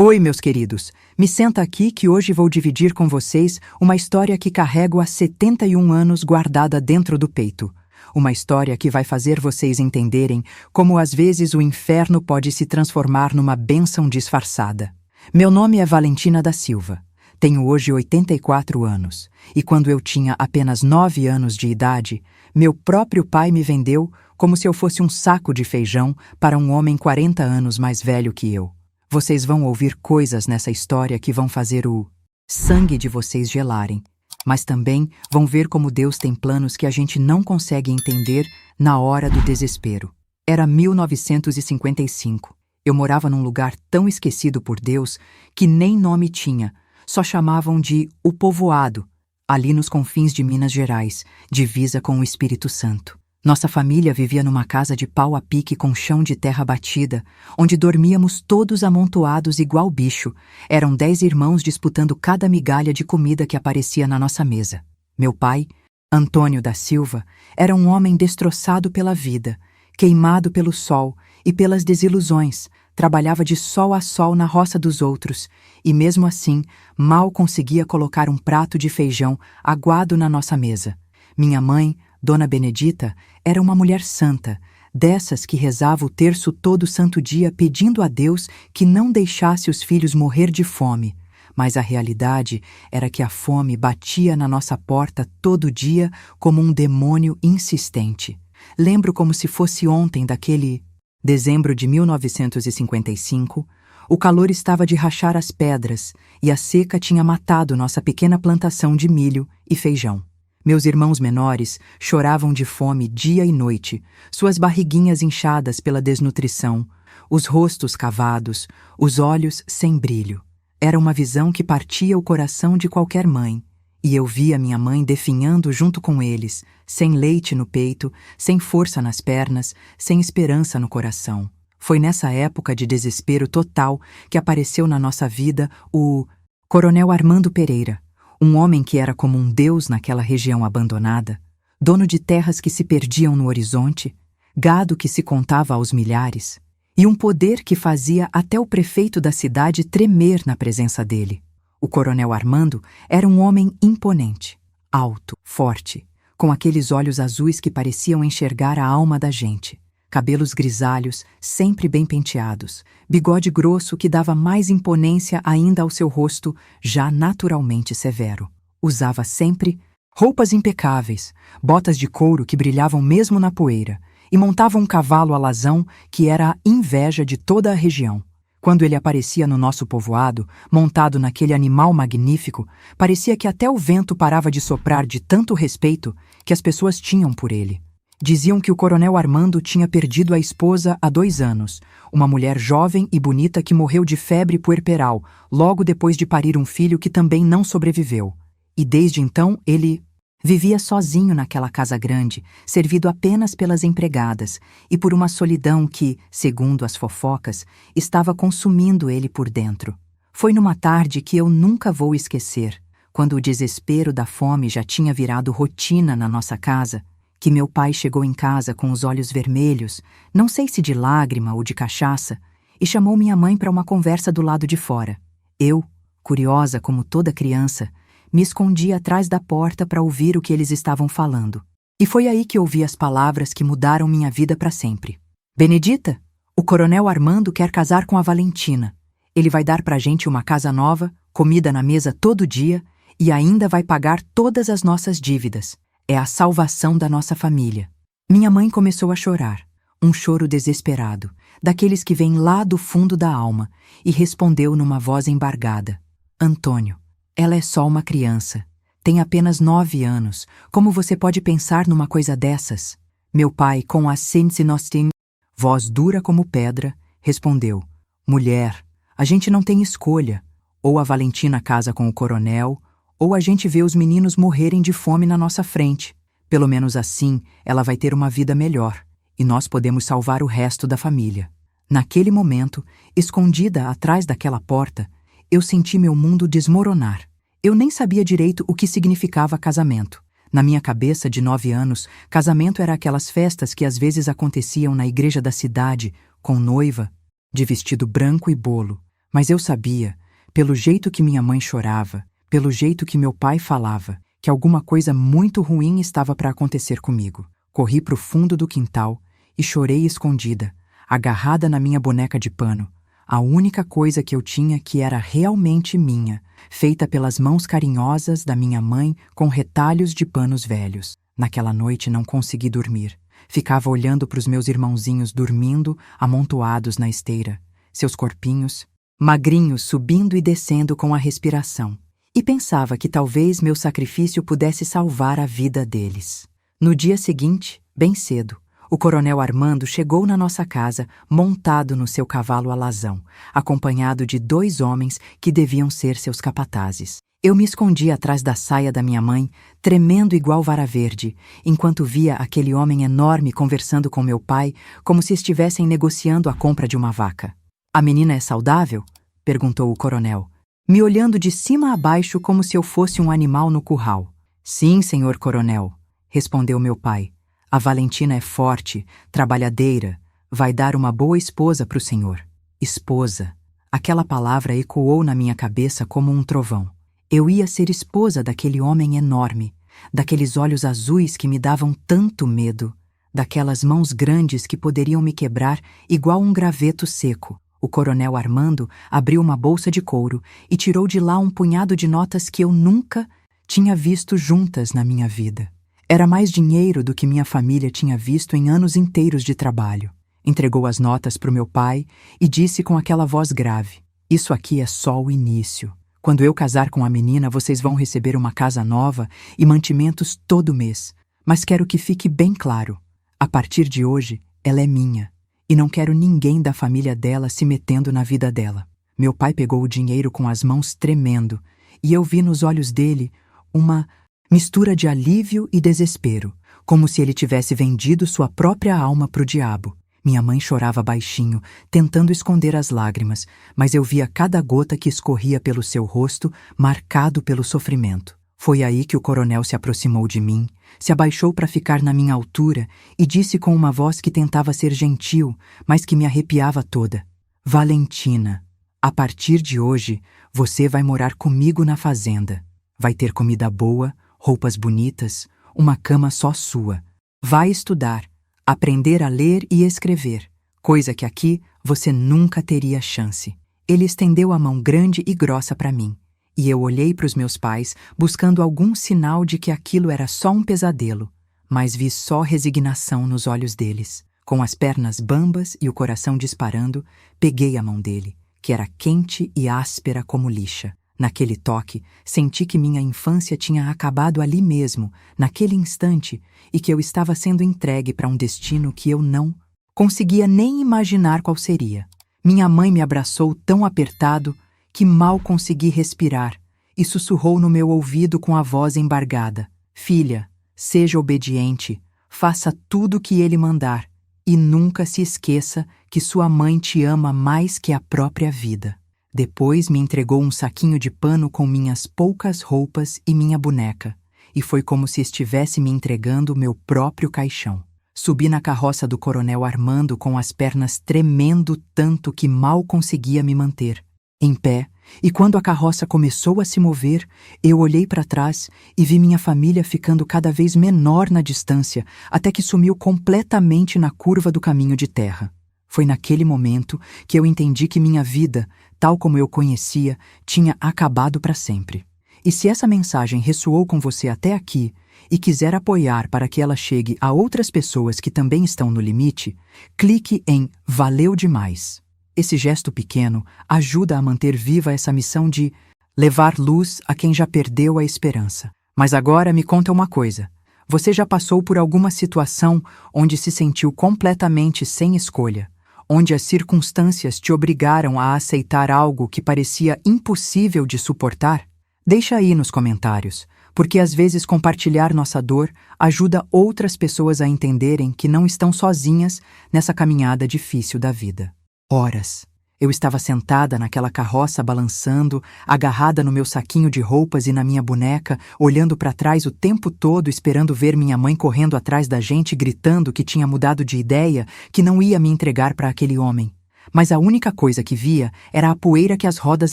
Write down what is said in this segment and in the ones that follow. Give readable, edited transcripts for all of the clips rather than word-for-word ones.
Oi, meus queridos. Me senta aqui que hoje vou dividir com vocês uma história que carrego há 71 anos guardada dentro do peito. Uma história que vai fazer vocês entenderem como às vezes o inferno pode se transformar numa bênção disfarçada. Meu nome é Valentina da Silva. Tenho hoje 84 anos. E quando eu tinha apenas 9 anos de idade, meu próprio pai me vendeu como se eu fosse um saco de feijão para um homem 40 anos mais velho que eu. Vocês vão ouvir coisas nessa história que vão fazer o sangue de vocês gelarem, mas também vão ver como Deus tem planos que a gente não consegue entender na hora do desespero. Era 1955. Eu morava num lugar tão esquecido por Deus que nem nome tinha, só chamavam de O Povoado, ali nos confins de Minas Gerais, divisa com o Espírito Santo. Nossa família vivia numa casa de pau a pique com chão de terra batida, onde dormíamos todos amontoados igual bicho. Eram 10 irmãos disputando cada migalha de comida que aparecia na nossa mesa. Meu pai, Antônio da Silva, era um homem destroçado pela vida, queimado pelo sol e pelas desilusões. Trabalhava de sol a sol na roça dos outros e, mesmo assim, mal conseguia colocar um prato de feijão aguado na nossa mesa. Minha mãe, Dona Benedita, era uma mulher santa, dessas que rezava o terço todo santo dia pedindo a Deus que não deixasse os filhos morrer de fome. Mas a realidade era que a fome batia na nossa porta todo dia como um demônio insistente. Lembro como se fosse ontem daquele dezembro de 1955, o calor estava de rachar as pedras e a seca tinha matado nossa pequena plantação de milho e feijão. Meus irmãos menores choravam de fome dia e noite, suas barriguinhas inchadas pela desnutrição, os rostos cavados, os olhos sem brilho. Era uma visão que partia o coração de qualquer mãe, e eu via minha mãe definhando junto com eles, sem leite no peito, sem força nas pernas, sem esperança no coração. Foi nessa época de desespero total que apareceu na nossa vida o Coronel Armando Pereira, um homem que era como um deus naquela região abandonada, dono de terras que se perdiam no horizonte, gado que se contava aos milhares, e um poder que fazia até o prefeito da cidade tremer na presença dele. O Coronel Armando era um homem imponente, alto, forte, com aqueles olhos azuis que pareciam enxergar a alma da gente, cabelos grisalhos, sempre bem penteados, bigode grosso que dava mais imponência ainda ao seu rosto, já naturalmente severo. Usava sempre roupas impecáveis, botas de couro que brilhavam mesmo na poeira, e montava um cavalo alazão que era a inveja de toda a região. Quando ele aparecia no nosso povoado, montado naquele animal magnífico, parecia que até o vento parava de soprar de tanto respeito que as pessoas tinham por ele. Diziam que o Coronel Armando tinha perdido a esposa há 2 anos, uma mulher jovem e bonita que morreu de febre puerperal, logo depois de parir um filho que também não sobreviveu. E desde então ele vivia sozinho naquela casa grande, servido apenas pelas empregadas, e por uma solidão que, segundo as fofocas, estava consumindo ele por dentro. Foi numa tarde que eu nunca vou esquecer, quando o desespero da fome já tinha virado rotina na nossa casa, que meu pai chegou em casa com os olhos vermelhos, não sei se de lágrima ou de cachaça, e chamou minha mãe para uma conversa do lado de fora. Eu, curiosa como toda criança, me escondi atrás da porta para ouvir o que eles estavam falando. E foi aí que ouvi as palavras que mudaram minha vida para sempre. Benedita, o Coronel Armando quer casar com a Valentina. Ele vai dar pra gente uma casa nova, comida na mesa todo dia e ainda vai pagar todas as nossas dívidas. É a salvação da nossa família. Minha mãe começou a chorar, um choro desesperado, daqueles que vêm lá do fundo da alma, e respondeu numa voz embargada: Antônio, ela é só uma criança. Tem apenas 9 anos. Como você pode pensar numa coisa dessas? Meu pai, com a sensinostin, voz dura como pedra, respondeu: Mulher, a gente não tem escolha. Ou a Valentina casa com o coronel, ou a gente vê os meninos morrerem de fome na nossa frente. Pelo menos assim, ela vai ter uma vida melhor, e nós podemos salvar o resto da família. Naquele momento, escondida atrás daquela porta, eu senti meu mundo desmoronar. Eu nem sabia direito o que significava casamento. Na minha cabeça, de 9 anos, casamento era aquelas festas que às vezes aconteciam na igreja da cidade, com noiva, de vestido branco e bolo. Mas eu sabia, pelo jeito que minha mãe chorava, pelo jeito que meu pai falava, que alguma coisa muito ruim estava para acontecer comigo. Corri para o fundo do quintal e chorei escondida, agarrada na minha boneca de pano, a única coisa que eu tinha que era realmente minha, feita pelas mãos carinhosas da minha mãe com retalhos de panos velhos. Naquela noite não consegui dormir. Ficava olhando para os meus irmãozinhos dormindo, amontoados na esteira, seus corpinhos magrinhos subindo e descendo com a respiração, e pensava que talvez meu sacrifício pudesse salvar a vida deles. No dia seguinte, bem cedo, o coronel Armando chegou na nossa casa montado no seu cavalo alazão, acompanhado de 2 homens que deviam ser seus capatazes. Eu me escondi atrás da saia da minha mãe, tremendo igual vara verde, enquanto via aquele homem enorme conversando com meu pai como se estivessem negociando a compra de uma vaca. "A menina é saudável?" perguntou o coronel, me olhando de cima a baixo como se eu fosse um animal no curral. "Sim, senhor coronel", respondeu meu pai. "A Valentina é forte, trabalhadeira, vai dar uma boa esposa para o senhor." Esposa. Aquela palavra ecoou na minha cabeça como um trovão. Eu ia ser esposa daquele homem enorme, daqueles olhos azuis que me davam tanto medo, daquelas mãos grandes que poderiam me quebrar igual um graveto seco. O coronel Armando abriu uma bolsa de couro e tirou de lá um punhado de notas que eu nunca tinha visto juntas na minha vida. Era mais dinheiro do que minha família tinha visto em anos inteiros de trabalho. Entregou as notas para o meu pai e disse com aquela voz grave: "Isso aqui é só o início. Quando eu casar com a menina, vocês vão receber uma casa nova e mantimentos todo mês. Mas quero que fique bem claro, a partir de hoje, ela é minha. E não quero ninguém da família dela se metendo na vida dela." Meu pai pegou o dinheiro com as mãos tremendo, e eu vi nos olhos dele uma mistura de alívio e desespero, como se ele tivesse vendido sua própria alma para o diabo. Minha mãe chorava baixinho, tentando esconder as lágrimas, mas eu via cada gota que escorria pelo seu rosto, marcado pelo sofrimento. Foi aí que o coronel se aproximou de mim, se abaixou para ficar na minha altura e disse com uma voz que tentava ser gentil, mas que me arrepiava toda: "Valentina, a partir de hoje, você vai morar comigo na fazenda. Vai ter comida boa, roupas bonitas, uma cama só sua. Vai estudar, aprender a ler e escrever, coisa que aqui você nunca teria chance." Ele estendeu a mão grande e grossa para mim, e eu olhei para os meus pais buscando algum sinal de que aquilo era só um pesadelo, mas vi só resignação nos olhos deles. Com as pernas bambas e o coração disparando, peguei a mão dele, que era quente e áspera como lixa. Naquele toque, senti que minha infância tinha acabado ali mesmo, naquele instante, e que eu estava sendo entregue para um destino que eu não conseguia nem imaginar qual seria. Minha mãe me abraçou tão apertado que mal consegui respirar e sussurrou no meu ouvido com a voz embargada: "Filha, seja obediente, faça tudo o que ele mandar e nunca se esqueça que sua mãe te ama mais que a própria vida." Depois me entregou um saquinho de pano com minhas poucas roupas e minha boneca, e foi como se estivesse me entregando meu próprio caixão. Subi na carroça do coronel Armando com as pernas tremendo tanto que mal conseguia me manter em pé, e quando a carroça começou a se mover, eu olhei para trás e vi minha família ficando cada vez menor na distância, até que sumiu completamente na curva do caminho de terra. Foi naquele momento que eu entendi que minha vida, tal como eu conhecia, tinha acabado para sempre. E se essa mensagem ressoou com você até aqui e quiser apoiar para que ela chegue a outras pessoas que também estão no limite, clique em "Valeu demais". Esse gesto pequeno ajuda a manter viva essa missão de levar luz a quem já perdeu a esperança. Mas agora me conta uma coisa. Você já passou por alguma situação onde se sentiu completamente sem escolha, onde as circunstâncias te obrigaram a aceitar algo que parecia impossível de suportar? Deixa aí nos comentários, porque às vezes compartilhar nossa dor ajuda outras pessoas a entenderem que não estão sozinhas nessa caminhada difícil da vida. Horas. Eu estava sentada naquela carroça balançando, agarrada no meu saquinho de roupas e na minha boneca, olhando para trás o tempo todo esperando ver minha mãe correndo atrás da gente gritando que tinha mudado de ideia, que não ia me entregar para aquele homem. mas a única coisa que via era a poeira que as rodas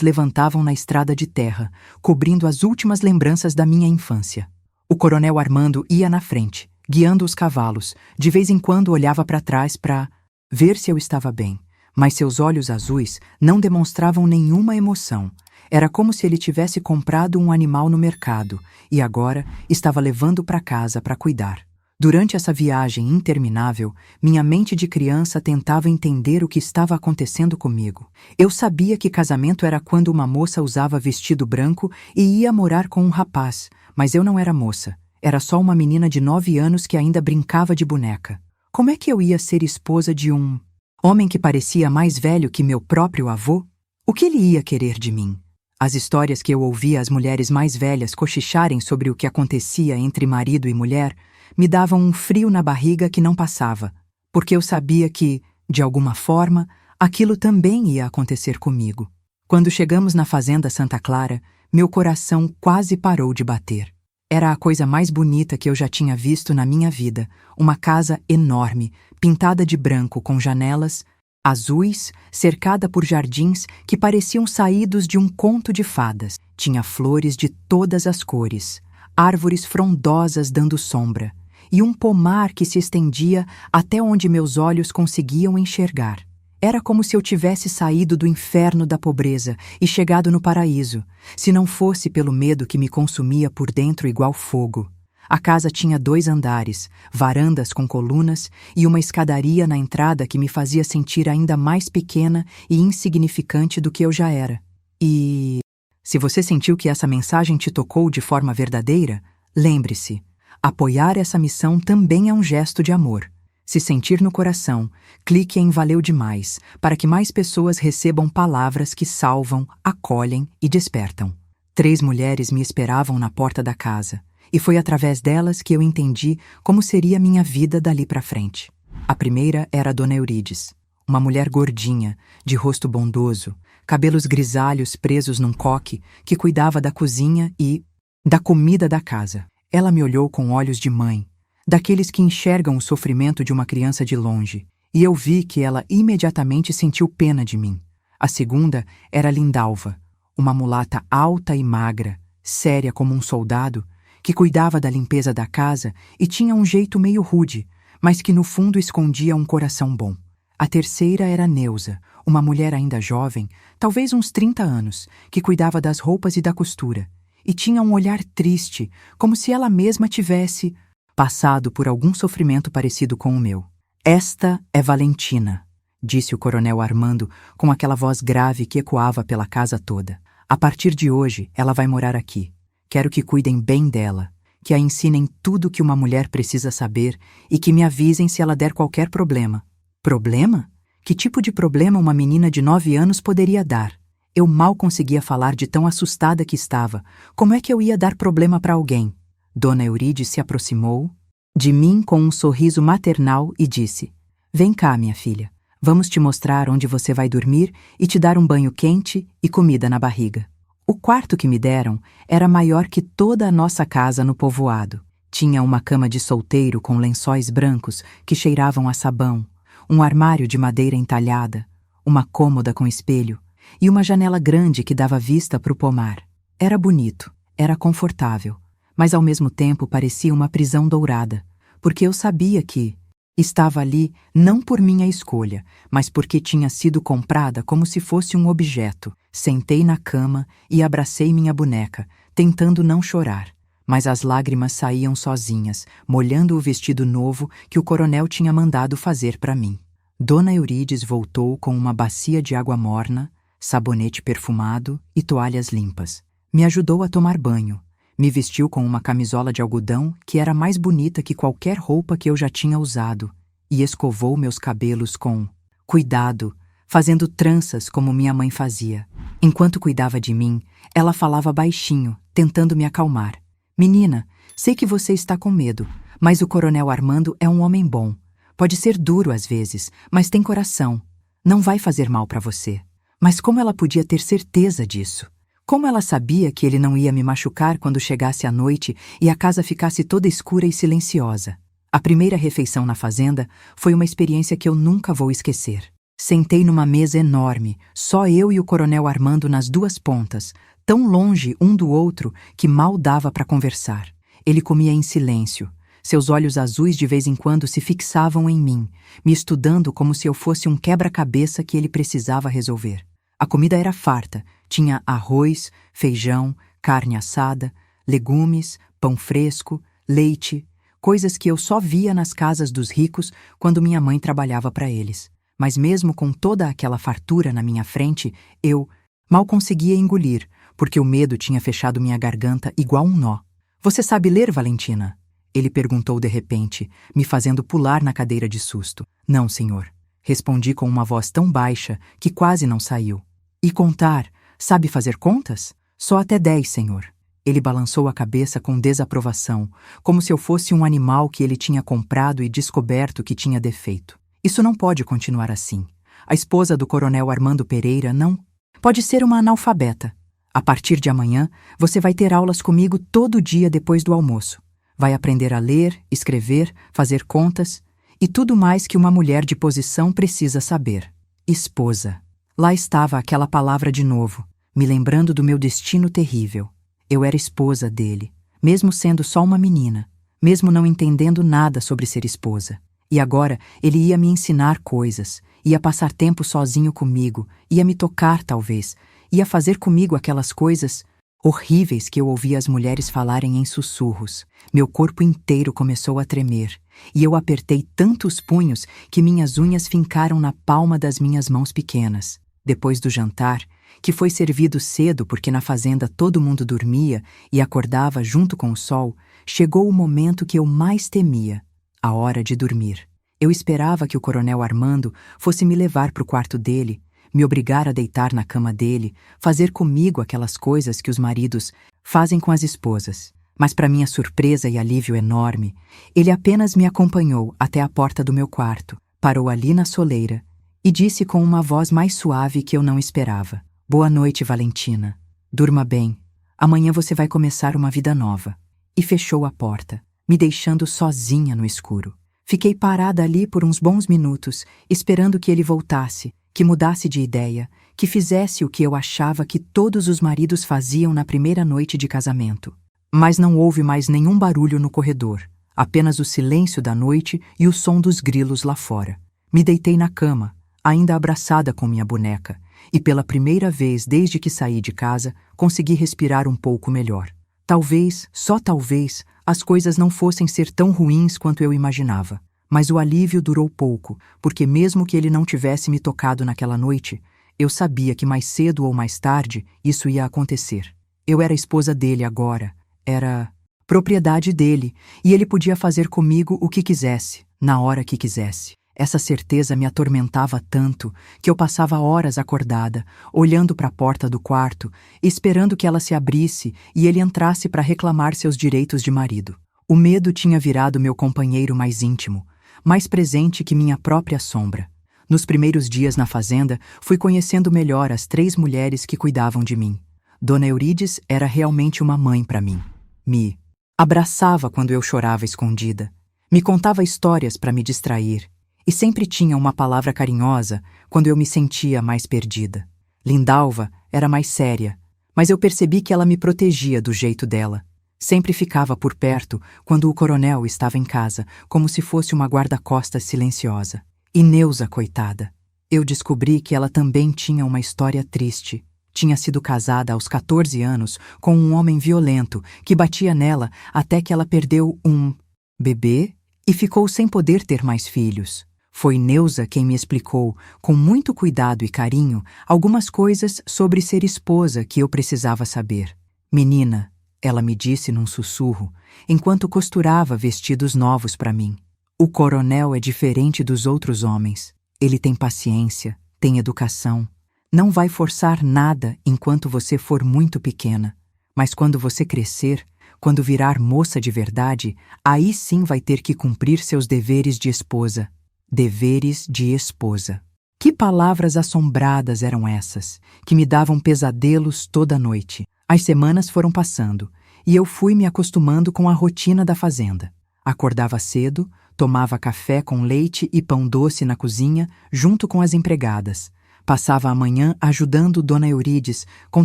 levantavam na estrada de terra, cobrindo as últimas lembranças da minha infância. O coronel Armando ia na frente, guiando os cavalos. De vez em quando olhava para trás para ver se eu estava bem, mas seus olhos azuis não demonstravam nenhuma emoção. Era como se ele tivesse comprado um animal no mercado e agora estava levando para casa para cuidar. Durante essa viagem interminável, minha mente de criança tentava entender o que estava acontecendo comigo. Eu sabia que casamento era quando uma moça usava vestido branco e ia morar com um rapaz, mas eu não era moça. Era só uma menina de 9 anos que ainda brincava de boneca. Como é que eu ia ser esposa de um homem que parecia mais velho que meu próprio avô? O que ele ia querer de mim? As histórias que eu ouvia as mulheres mais velhas cochicharem sobre o que acontecia entre marido e mulher me davam um frio na barriga que não passava, porque eu sabia que, de alguma forma, aquilo também ia acontecer comigo. Quando chegamos na fazenda Santa Clara, meu coração quase parou de bater. Era a coisa mais bonita que eu já tinha visto na minha vida, uma casa enorme, pintada de branco com janelas azuis, cercada por jardins que pareciam saídos de um conto de fadas. Tinha flores de todas as cores, árvores frondosas dando sombra, e um pomar que se estendia até onde meus olhos conseguiam enxergar. Era como se eu tivesse saído do inferno da pobreza e chegado no paraíso, se não fosse pelo medo que me consumia por dentro igual fogo. A casa tinha 2 andares, varandas com colunas e uma escadaria na entrada que me fazia sentir ainda mais pequena e insignificante do que eu já era. E se você sentiu que essa mensagem te tocou de forma verdadeira, lembre-se, apoiar essa missão também é um gesto de amor. Se sentir no coração, clique em Valeu Demais, para que mais pessoas recebam palavras que salvam, acolhem e despertam. 3 mulheres me esperavam na porta da casa, e foi através delas que eu entendi como seria minha vida dali para frente. A primeira era a Dona Eurides, uma mulher gordinha, de rosto bondoso, cabelos grisalhos presos num coque, que cuidava da cozinha e da comida da casa. Ela me olhou com olhos de mãe, daqueles que enxergam o sofrimento de uma criança de longe, e eu vi que ela imediatamente sentiu pena de mim. A segunda era Lindalva, uma mulata alta e magra, séria como um soldado, que cuidava da limpeza da casa e tinha um jeito meio rude, mas que no fundo escondia um coração bom. A terceira era Neuza, uma mulher ainda jovem, talvez uns 30 anos, que cuidava das roupas e da costura, e tinha um olhar triste, como se ela mesma tivesse passado por algum sofrimento parecido com o meu. Esta é Valentina, disse o coronel Armando com aquela voz grave que ecoava pela casa toda. A partir de hoje, ela vai morar aqui. Quero que cuidem bem dela, que a ensinem tudo que uma mulher precisa saber e que me avisem se ela der qualquer problema. Problema? Que tipo de problema uma menina de 9 anos poderia dar? Eu mal conseguia falar de tão assustada que estava. Como é que eu ia dar problema para alguém? Dona Eurides se aproximou de mim com um sorriso maternal e disse: Vem cá, minha filha. Vamos te mostrar onde você vai dormir e te dar um banho quente e comida na barriga. O quarto que me deram era maior que toda a nossa casa no povoado. Tinha uma cama de solteiro com lençóis brancos que cheiravam a sabão, um armário de madeira entalhada, uma cômoda com espelho e uma janela grande que dava vista para o pomar. Era bonito, era confortável, mas ao mesmo tempo parecia uma prisão dourada, porque eu sabia que estava ali não por minha escolha, mas porque tinha sido comprada como se fosse um objeto. Sentei na cama e abracei minha boneca, tentando não chorar, mas as lágrimas saíam sozinhas, molhando o vestido novo que o coronel tinha mandado fazer para mim. Dona Eurides voltou com uma bacia de água morna, sabonete perfumado e toalhas limpas. Me ajudou a tomar banho. Me vestiu com uma camisola de algodão que era mais bonita que qualquer roupa que eu já tinha usado e escovou meus cabelos com cuidado, fazendo tranças como minha mãe fazia. Enquanto cuidava de mim, ela falava baixinho, tentando me acalmar. Menina, sei que você está com medo, mas o coronel Armando é um homem bom. Pode ser duro às vezes, mas tem coração. Não vai fazer mal para você. Mas como ela podia ter certeza disso? Como ela sabia que ele não ia me machucar quando chegasse a noite e a casa ficasse toda escura e silenciosa? A primeira refeição na fazenda foi uma experiência que eu nunca vou esquecer. Sentei numa mesa enorme, só eu e o coronel Armando nas duas pontas, tão longe um do outro que mal dava para conversar. Ele comia em silêncio. Seus olhos azuis de vez em quando se fixavam em mim, me estudando como se eu fosse um quebra-cabeça que ele precisava resolver. A comida era farta, tinha arroz, feijão, carne assada, legumes, pão fresco, leite, coisas que eu só via nas casas dos ricos quando minha mãe trabalhava para eles. Mas mesmo com toda aquela fartura na minha frente, eu mal conseguia engolir, porque o medo tinha fechado minha garganta igual um nó. Você sabe ler, Valentina? Ele perguntou de repente, me fazendo pular na cadeira de susto. Não, senhor. Respondi com uma voz tão baixa que quase não saiu. E contar? Sabe fazer contas? Só até 10, senhor. Ele balançou a cabeça com desaprovação, como se eu fosse um animal que ele tinha comprado e descoberto que tinha defeito. Isso não pode continuar assim. A esposa do coronel Armando Pereira não pode ser uma analfabeta. A partir de amanhã, você vai ter aulas comigo todo dia depois do almoço. Vai aprender a ler, escrever, fazer contas e tudo mais que uma mulher de posição precisa saber. Esposa. Lá estava aquela palavra de novo, me lembrando do meu destino terrível. Eu era esposa dele, mesmo sendo só uma menina, mesmo não entendendo nada sobre ser esposa. E agora ele ia me ensinar coisas, ia passar tempo sozinho comigo, ia me tocar talvez, ia fazer comigo aquelas coisas horríveis que eu ouvia as mulheres falarem em sussurros. Meu corpo inteiro começou a tremer, e eu apertei tanto os punhos que minhas unhas fincaram na palma das minhas mãos pequenas. Depois do jantar, que foi servido cedo porque na fazenda todo mundo dormia e acordava junto com o sol, chegou o momento que eu mais temia. A hora de dormir. Eu esperava que o coronel Armando fosse me levar para o quarto dele, me obrigar a deitar na cama dele, fazer comigo aquelas coisas que os maridos fazem com as esposas. Mas para minha surpresa e alívio enorme, ele apenas me acompanhou até a porta do meu quarto, parou ali na soleira e disse com uma voz mais suave que eu não esperava: "Boa noite, Valentina. Durma bem. Amanhã você vai começar uma vida nova." E fechou a porta, me deixando sozinha no escuro. Fiquei parada ali por uns bons minutos, esperando que ele voltasse, que mudasse de ideia, que fizesse o que eu achava que todos os maridos faziam na primeira noite de casamento. Mas não houve mais nenhum barulho no corredor, apenas o silêncio da noite e o som dos grilos lá fora. Me deitei na cama, ainda abraçada com minha boneca, e pela primeira vez desde que saí de casa, consegui respirar um pouco melhor. Talvez, só talvez, as coisas não fossem ser tão ruins quanto eu imaginava. Mas o alívio durou pouco, porque mesmo que ele não tivesse me tocado naquela noite, eu sabia que mais cedo ou mais tarde isso ia acontecer. Eu era esposa dele agora, era propriedade dele, e ele podia fazer comigo o que quisesse, na hora que quisesse. Essa certeza me atormentava tanto que eu passava horas acordada, olhando para a porta do quarto, esperando que ela se abrisse e ele entrasse para reclamar seus direitos de marido. O medo tinha virado meu companheiro mais íntimo, mais presente que minha própria sombra. Nos primeiros dias na fazenda, fui conhecendo melhor as 3 mulheres que cuidavam de mim. Dona Eurides era realmente uma mãe para mim. Me abraçava quando eu chorava escondida, me contava histórias para me distrair, e sempre tinha uma palavra carinhosa quando eu me sentia mais perdida. Lindalva era mais séria, mas eu percebi que ela me protegia do jeito dela. Sempre ficava por perto quando o coronel estava em casa, como se fosse uma guarda-costas silenciosa. E Neuza, coitada. Eu descobri que ela também tinha uma história triste. Tinha sido casada aos 14 anos com um homem violento que batia nela até que ela perdeu um bebê e ficou sem poder ter mais filhos. Foi Neuza quem me explicou, com muito cuidado e carinho, algumas coisas sobre ser esposa que eu precisava saber. "Menina", ela me disse num sussurro, enquanto costurava vestidos novos para mim, "o coronel é diferente dos outros homens. Ele tem paciência, tem educação. Não vai forçar nada enquanto você for muito pequena. Mas quando você crescer, quando virar moça de verdade, aí sim vai ter que cumprir seus deveres de esposa." Deveres de esposa. Que palavras assombradas eram essas, que me davam pesadelos toda noite. As semanas foram passando, e eu fui me acostumando com a rotina da fazenda. Acordava cedo, tomava café com leite e pão doce na cozinha, junto com as empregadas. Passava a manhã ajudando Dona Eurides com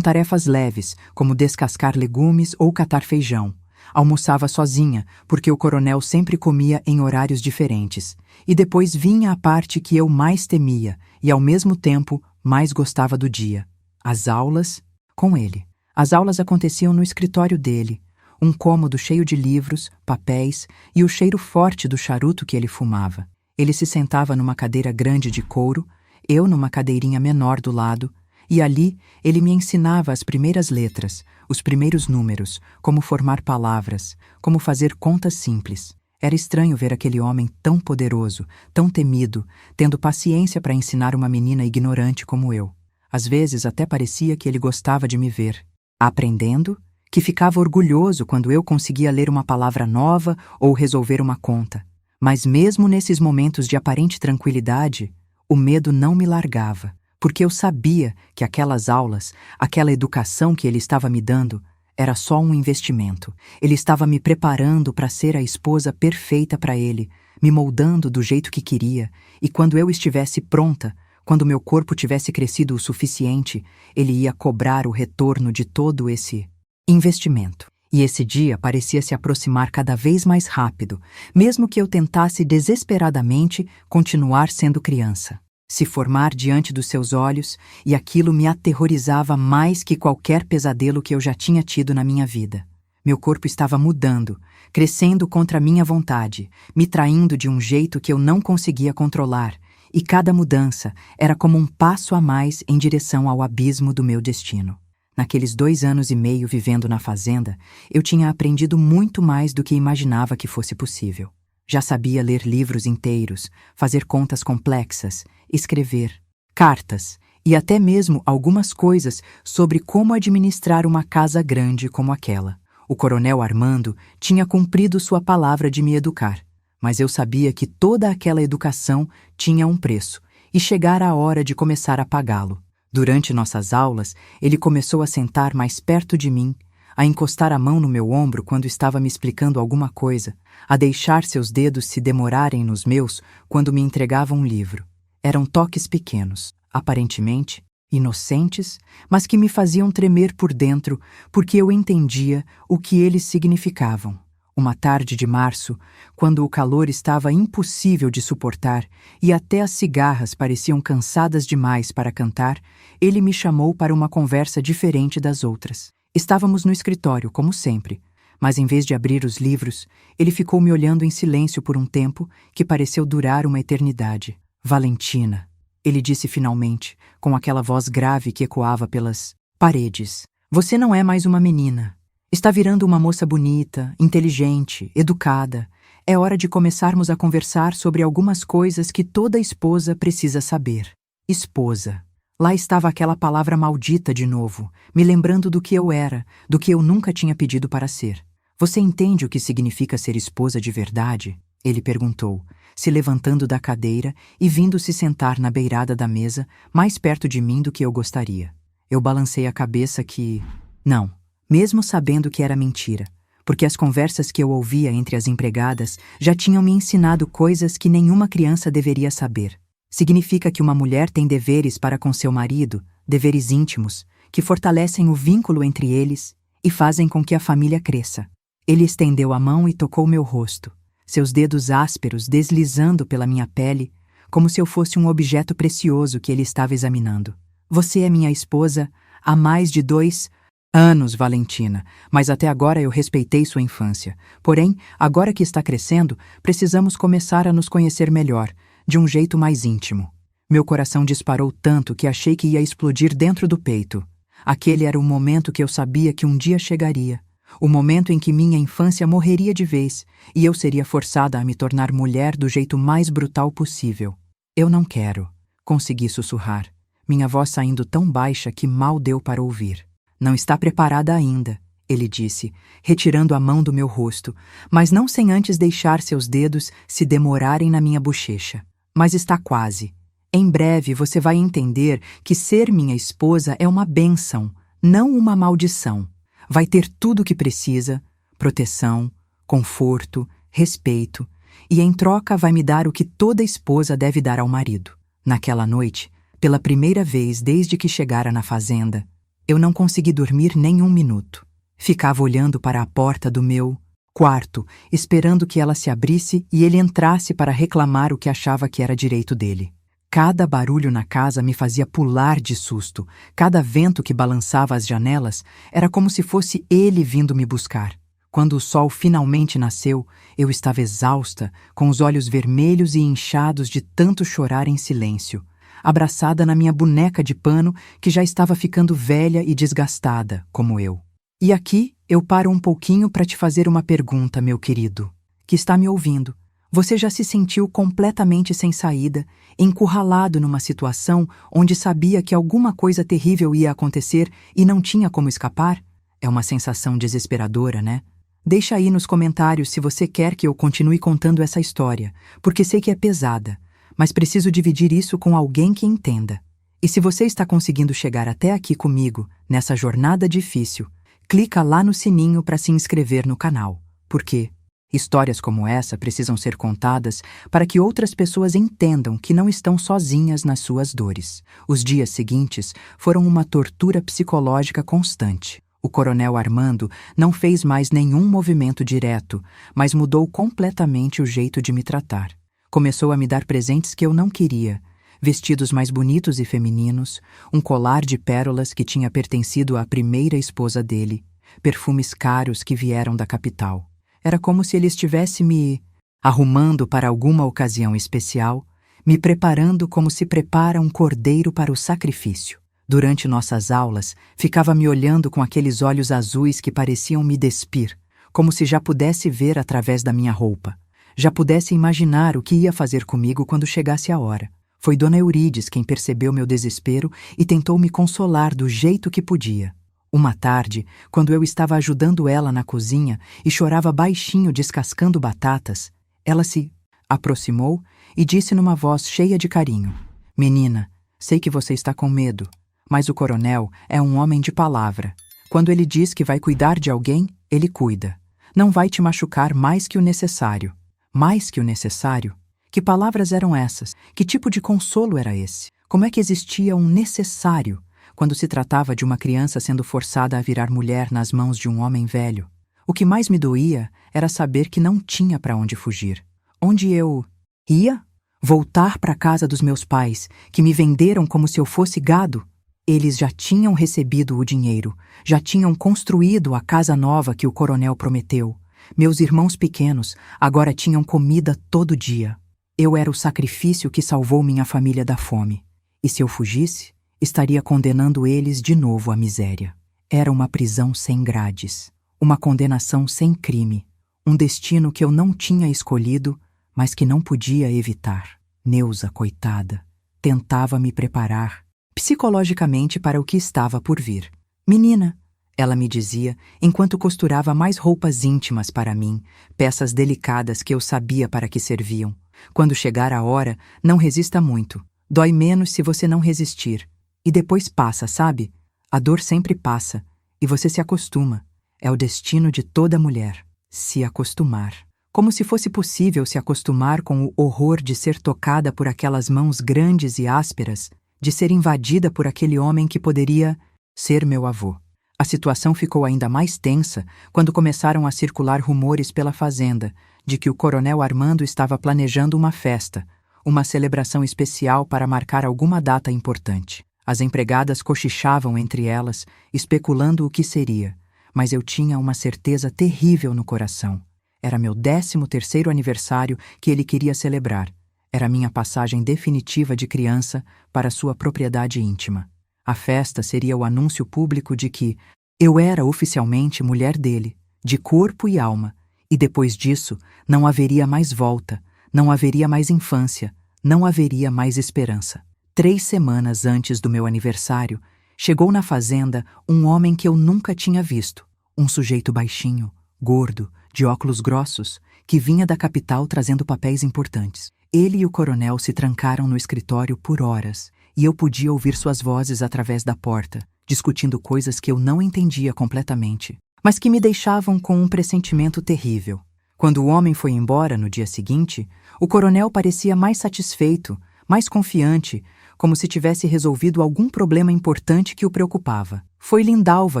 tarefas leves, como descascar legumes ou catar feijão. Almoçava sozinha, porque o coronel sempre comia em horários diferentes. E depois vinha a parte que eu mais temia e, ao mesmo tempo, mais gostava do dia. As aulas com ele. As aulas aconteciam no escritório dele, um cômodo cheio de livros, papéis e o cheiro forte do charuto que ele fumava. Ele se sentava numa cadeira grande de couro, eu numa cadeirinha menor do lado, e ali ele me ensinava as primeiras letras, os primeiros números, como formar palavras, como fazer contas simples. Era estranho ver aquele homem tão poderoso, tão temido, tendo paciência para ensinar uma menina ignorante como eu. Às vezes até parecia que ele gostava de me ver aprendendo, que ficava orgulhoso quando eu conseguia ler uma palavra nova ou resolver uma conta. Mas mesmo nesses momentos de aparente tranquilidade, o medo não me largava, porque eu sabia que aquelas aulas, aquela educação que ele estava me dando, era só um investimento. Ele estava me preparando para ser a esposa perfeita para ele, me moldando do jeito que queria, e quando eu estivesse pronta, quando meu corpo tivesse crescido o suficiente, ele ia cobrar o retorno de todo esse investimento. E esse dia parecia se aproximar cada vez mais rápido, mesmo que eu tentasse desesperadamente continuar sendo criança. Se formar diante dos seus olhos, e aquilo me aterrorizava mais que qualquer pesadelo que eu já tinha tido na minha vida. Meu corpo estava mudando, crescendo contra minha vontade, me traindo de um jeito que eu não conseguia controlar, e cada mudança era como um passo a mais em direção ao abismo do meu destino. Naqueles 2 anos e meio vivendo na fazenda, eu tinha aprendido muito mais do que imaginava que fosse possível. Já sabia ler livros inteiros, fazer contas complexas, escrever cartas e até mesmo algumas coisas sobre como administrar uma casa grande como aquela. O coronel Armando tinha cumprido sua palavra de me educar, mas eu sabia que toda aquela educação tinha um preço e chegara a hora de começar a pagá-lo. Durante nossas aulas, ele começou a sentar mais perto de mim, a encostar a mão no meu ombro quando estava me explicando alguma coisa, a deixar seus dedos se demorarem nos meus quando me entregava um livro. Eram toques pequenos, aparentemente inocentes, mas que me faziam tremer por dentro porque eu entendia o que eles significavam. Uma tarde de março, quando o calor estava impossível de suportar e até as cigarras pareciam cansadas demais para cantar, ele me chamou para uma conversa diferente das outras. Estávamos no escritório, como sempre, mas em vez de abrir os livros, ele ficou me olhando em silêncio por um tempo que pareceu durar uma eternidade. Valentina, ele disse finalmente, com aquela voz grave que ecoava pelas paredes. Você não é mais uma menina. Está virando uma moça bonita, inteligente, educada. É hora de começarmos a conversar sobre algumas coisas que toda esposa precisa saber. Esposa. Lá estava aquela palavra maldita de novo, me lembrando do que eu era, do que eu nunca tinha pedido para ser. Você entende o que significa ser esposa de verdade? Ele perguntou, se levantando da cadeira e vindo se sentar na beirada da mesa, mais perto de mim do que eu gostaria. Eu balancei a cabeça que... Não. Mesmo sabendo que era mentira, porque as conversas que eu ouvia entre as empregadas já tinham me ensinado coisas que nenhuma criança deveria saber. Significa que uma mulher tem deveres para com seu marido, deveres íntimos, que fortalecem o vínculo entre eles e fazem com que a família cresça. Ele estendeu a mão e tocou meu rosto, seus dedos ásperos deslizando pela minha pele, como se eu fosse um objeto precioso que ele estava examinando. Você é minha esposa há mais de 2 anos, Valentina, mas até agora eu respeitei sua infância. Porém, agora que está crescendo, precisamos começar a nos conhecer melhor, de um jeito mais íntimo. Meu coração disparou tanto que achei que ia explodir dentro do peito. Aquele era o momento que eu sabia que um dia chegaria. O momento em que minha infância morreria de vez e eu seria forçada a me tornar mulher do jeito mais brutal possível. Eu não quero, consegui sussurrar, minha voz saindo tão baixa que mal deu para ouvir. Não está preparada ainda, ele disse, retirando a mão do meu rosto, mas não sem antes deixar seus dedos se demorarem na minha bochecha. Mas está quase. Em breve você vai entender que ser minha esposa é uma bênção, não uma maldição. Vai ter tudo o que precisa, proteção, conforto, respeito, e em troca vai me dar o que toda esposa deve dar ao marido. Naquela noite, pela primeira vez desde que chegara na fazenda, eu não consegui dormir nem um minuto. Ficava olhando para a porta do meu quarto, esperando que ela se abrisse e ele entrasse para reclamar o que achava que era direito dele. Cada barulho na casa me fazia pular de susto. Cada vento que balançava as janelas era como se fosse ele vindo me buscar. Quando o sol finalmente nasceu, eu estava exausta, com os olhos vermelhos e inchados de tanto chorar em silêncio, abraçada na minha boneca de pano que já estava ficando velha e desgastada, como eu. E aqui eu paro um pouquinho para te fazer uma pergunta, meu querido, que está me ouvindo. Você já se sentiu completamente sem saída, encurralado numa situação onde sabia que alguma coisa terrível ia acontecer e não tinha como escapar? É uma sensação desesperadora, né? Deixa aí nos comentários se você quer que eu continue contando essa história, porque sei que é pesada, mas preciso dividir isso com alguém que entenda. E se você está conseguindo chegar até aqui comigo, nessa jornada difícil, clica lá no sininho para se inscrever no canal, porque histórias como essa precisam ser contadas para que outras pessoas entendam que não estão sozinhas nas suas dores. Os dias seguintes foram uma tortura psicológica constante. O coronel Armando não fez mais nenhum movimento direto, mas mudou completamente o jeito de me tratar. Começou a me dar presentes que eu não queria, vestidos mais bonitos e femininos, um colar de pérolas que tinha pertencido à primeira esposa dele, perfumes caros que vieram da capital. Era como se ele estivesse me arrumando para alguma ocasião especial, me preparando como se prepara um cordeiro para o sacrifício. Durante nossas aulas, ficava me olhando com aqueles olhos azuis que pareciam me despir, como se já pudesse ver através da minha roupa. Já pudesse imaginar o que ia fazer comigo quando chegasse a hora. Foi Dona Eurides quem percebeu meu desespero e tentou me consolar do jeito que podia. Uma tarde, quando eu estava ajudando ela na cozinha e chorava baixinho descascando batatas, ela se aproximou e disse numa voz cheia de carinho: "Menina, sei que você está com medo, mas o coronel é um homem de palavra. Quando ele diz que vai cuidar de alguém, ele cuida. Não vai te machucar mais que o necessário." Mais que o necessário? Que palavras eram essas? Que tipo de consolo era esse? Como é que existia um necessário quando se tratava de uma criança sendo forçada a virar mulher nas mãos de um homem velho? O que mais me doía era saber que não tinha para onde fugir. Onde eu ia? Voltar para a casa dos meus pais, que me venderam como se eu fosse gado? Eles já tinham recebido o dinheiro, já tinham construído a casa nova que o coronel prometeu. Meus irmãos pequenos agora tinham comida todo dia. Eu era o sacrifício que salvou minha família da fome. E se eu fugisse, estaria condenando eles de novo à miséria. Era uma prisão sem grades, uma condenação sem crime, um destino que eu não tinha escolhido, mas que não podia evitar. Neuza, coitada, tentava me preparar psicologicamente para o que estava por vir. "Menina", ela me dizia, enquanto costurava mais roupas íntimas para mim, peças delicadas que eu sabia para que serviam. "Quando chegar a hora, não resista muito. Dói menos se você não resistir. E depois passa, sabe? A dor sempre passa, e você se acostuma. É o destino de toda mulher. Se acostumar." Como se fosse possível se acostumar com o horror de ser tocada por aquelas mãos grandes e ásperas, de ser invadida por aquele homem que poderia ser meu avô. A situação ficou ainda mais tensa quando começaram a circular rumores pela fazenda de que o coronel Armando estava planejando uma festa, uma celebração especial para marcar alguma data importante. As empregadas cochichavam entre elas, especulando o que seria, mas eu tinha uma certeza terrível no coração. Era meu 13º aniversário que ele queria celebrar. Era minha passagem definitiva de criança para sua propriedade íntima. A festa seria o anúncio público de que eu era oficialmente mulher dele, de corpo e alma, e depois disso não haveria mais volta, não haveria mais infância, não haveria mais esperança. 3 semanas antes do meu aniversário, chegou na fazenda um homem que eu nunca tinha visto, um sujeito baixinho, gordo, de óculos grossos, que vinha da capital trazendo papéis importantes. Ele e o coronel se trancaram no escritório por horas, e eu podia ouvir suas vozes através da porta, discutindo coisas que eu não entendia completamente, mas que me deixavam com um pressentimento terrível. Quando o homem foi embora no dia seguinte, o coronel parecia mais satisfeito, mais confiante, como se tivesse resolvido algum problema importante que o preocupava. Foi Lindalva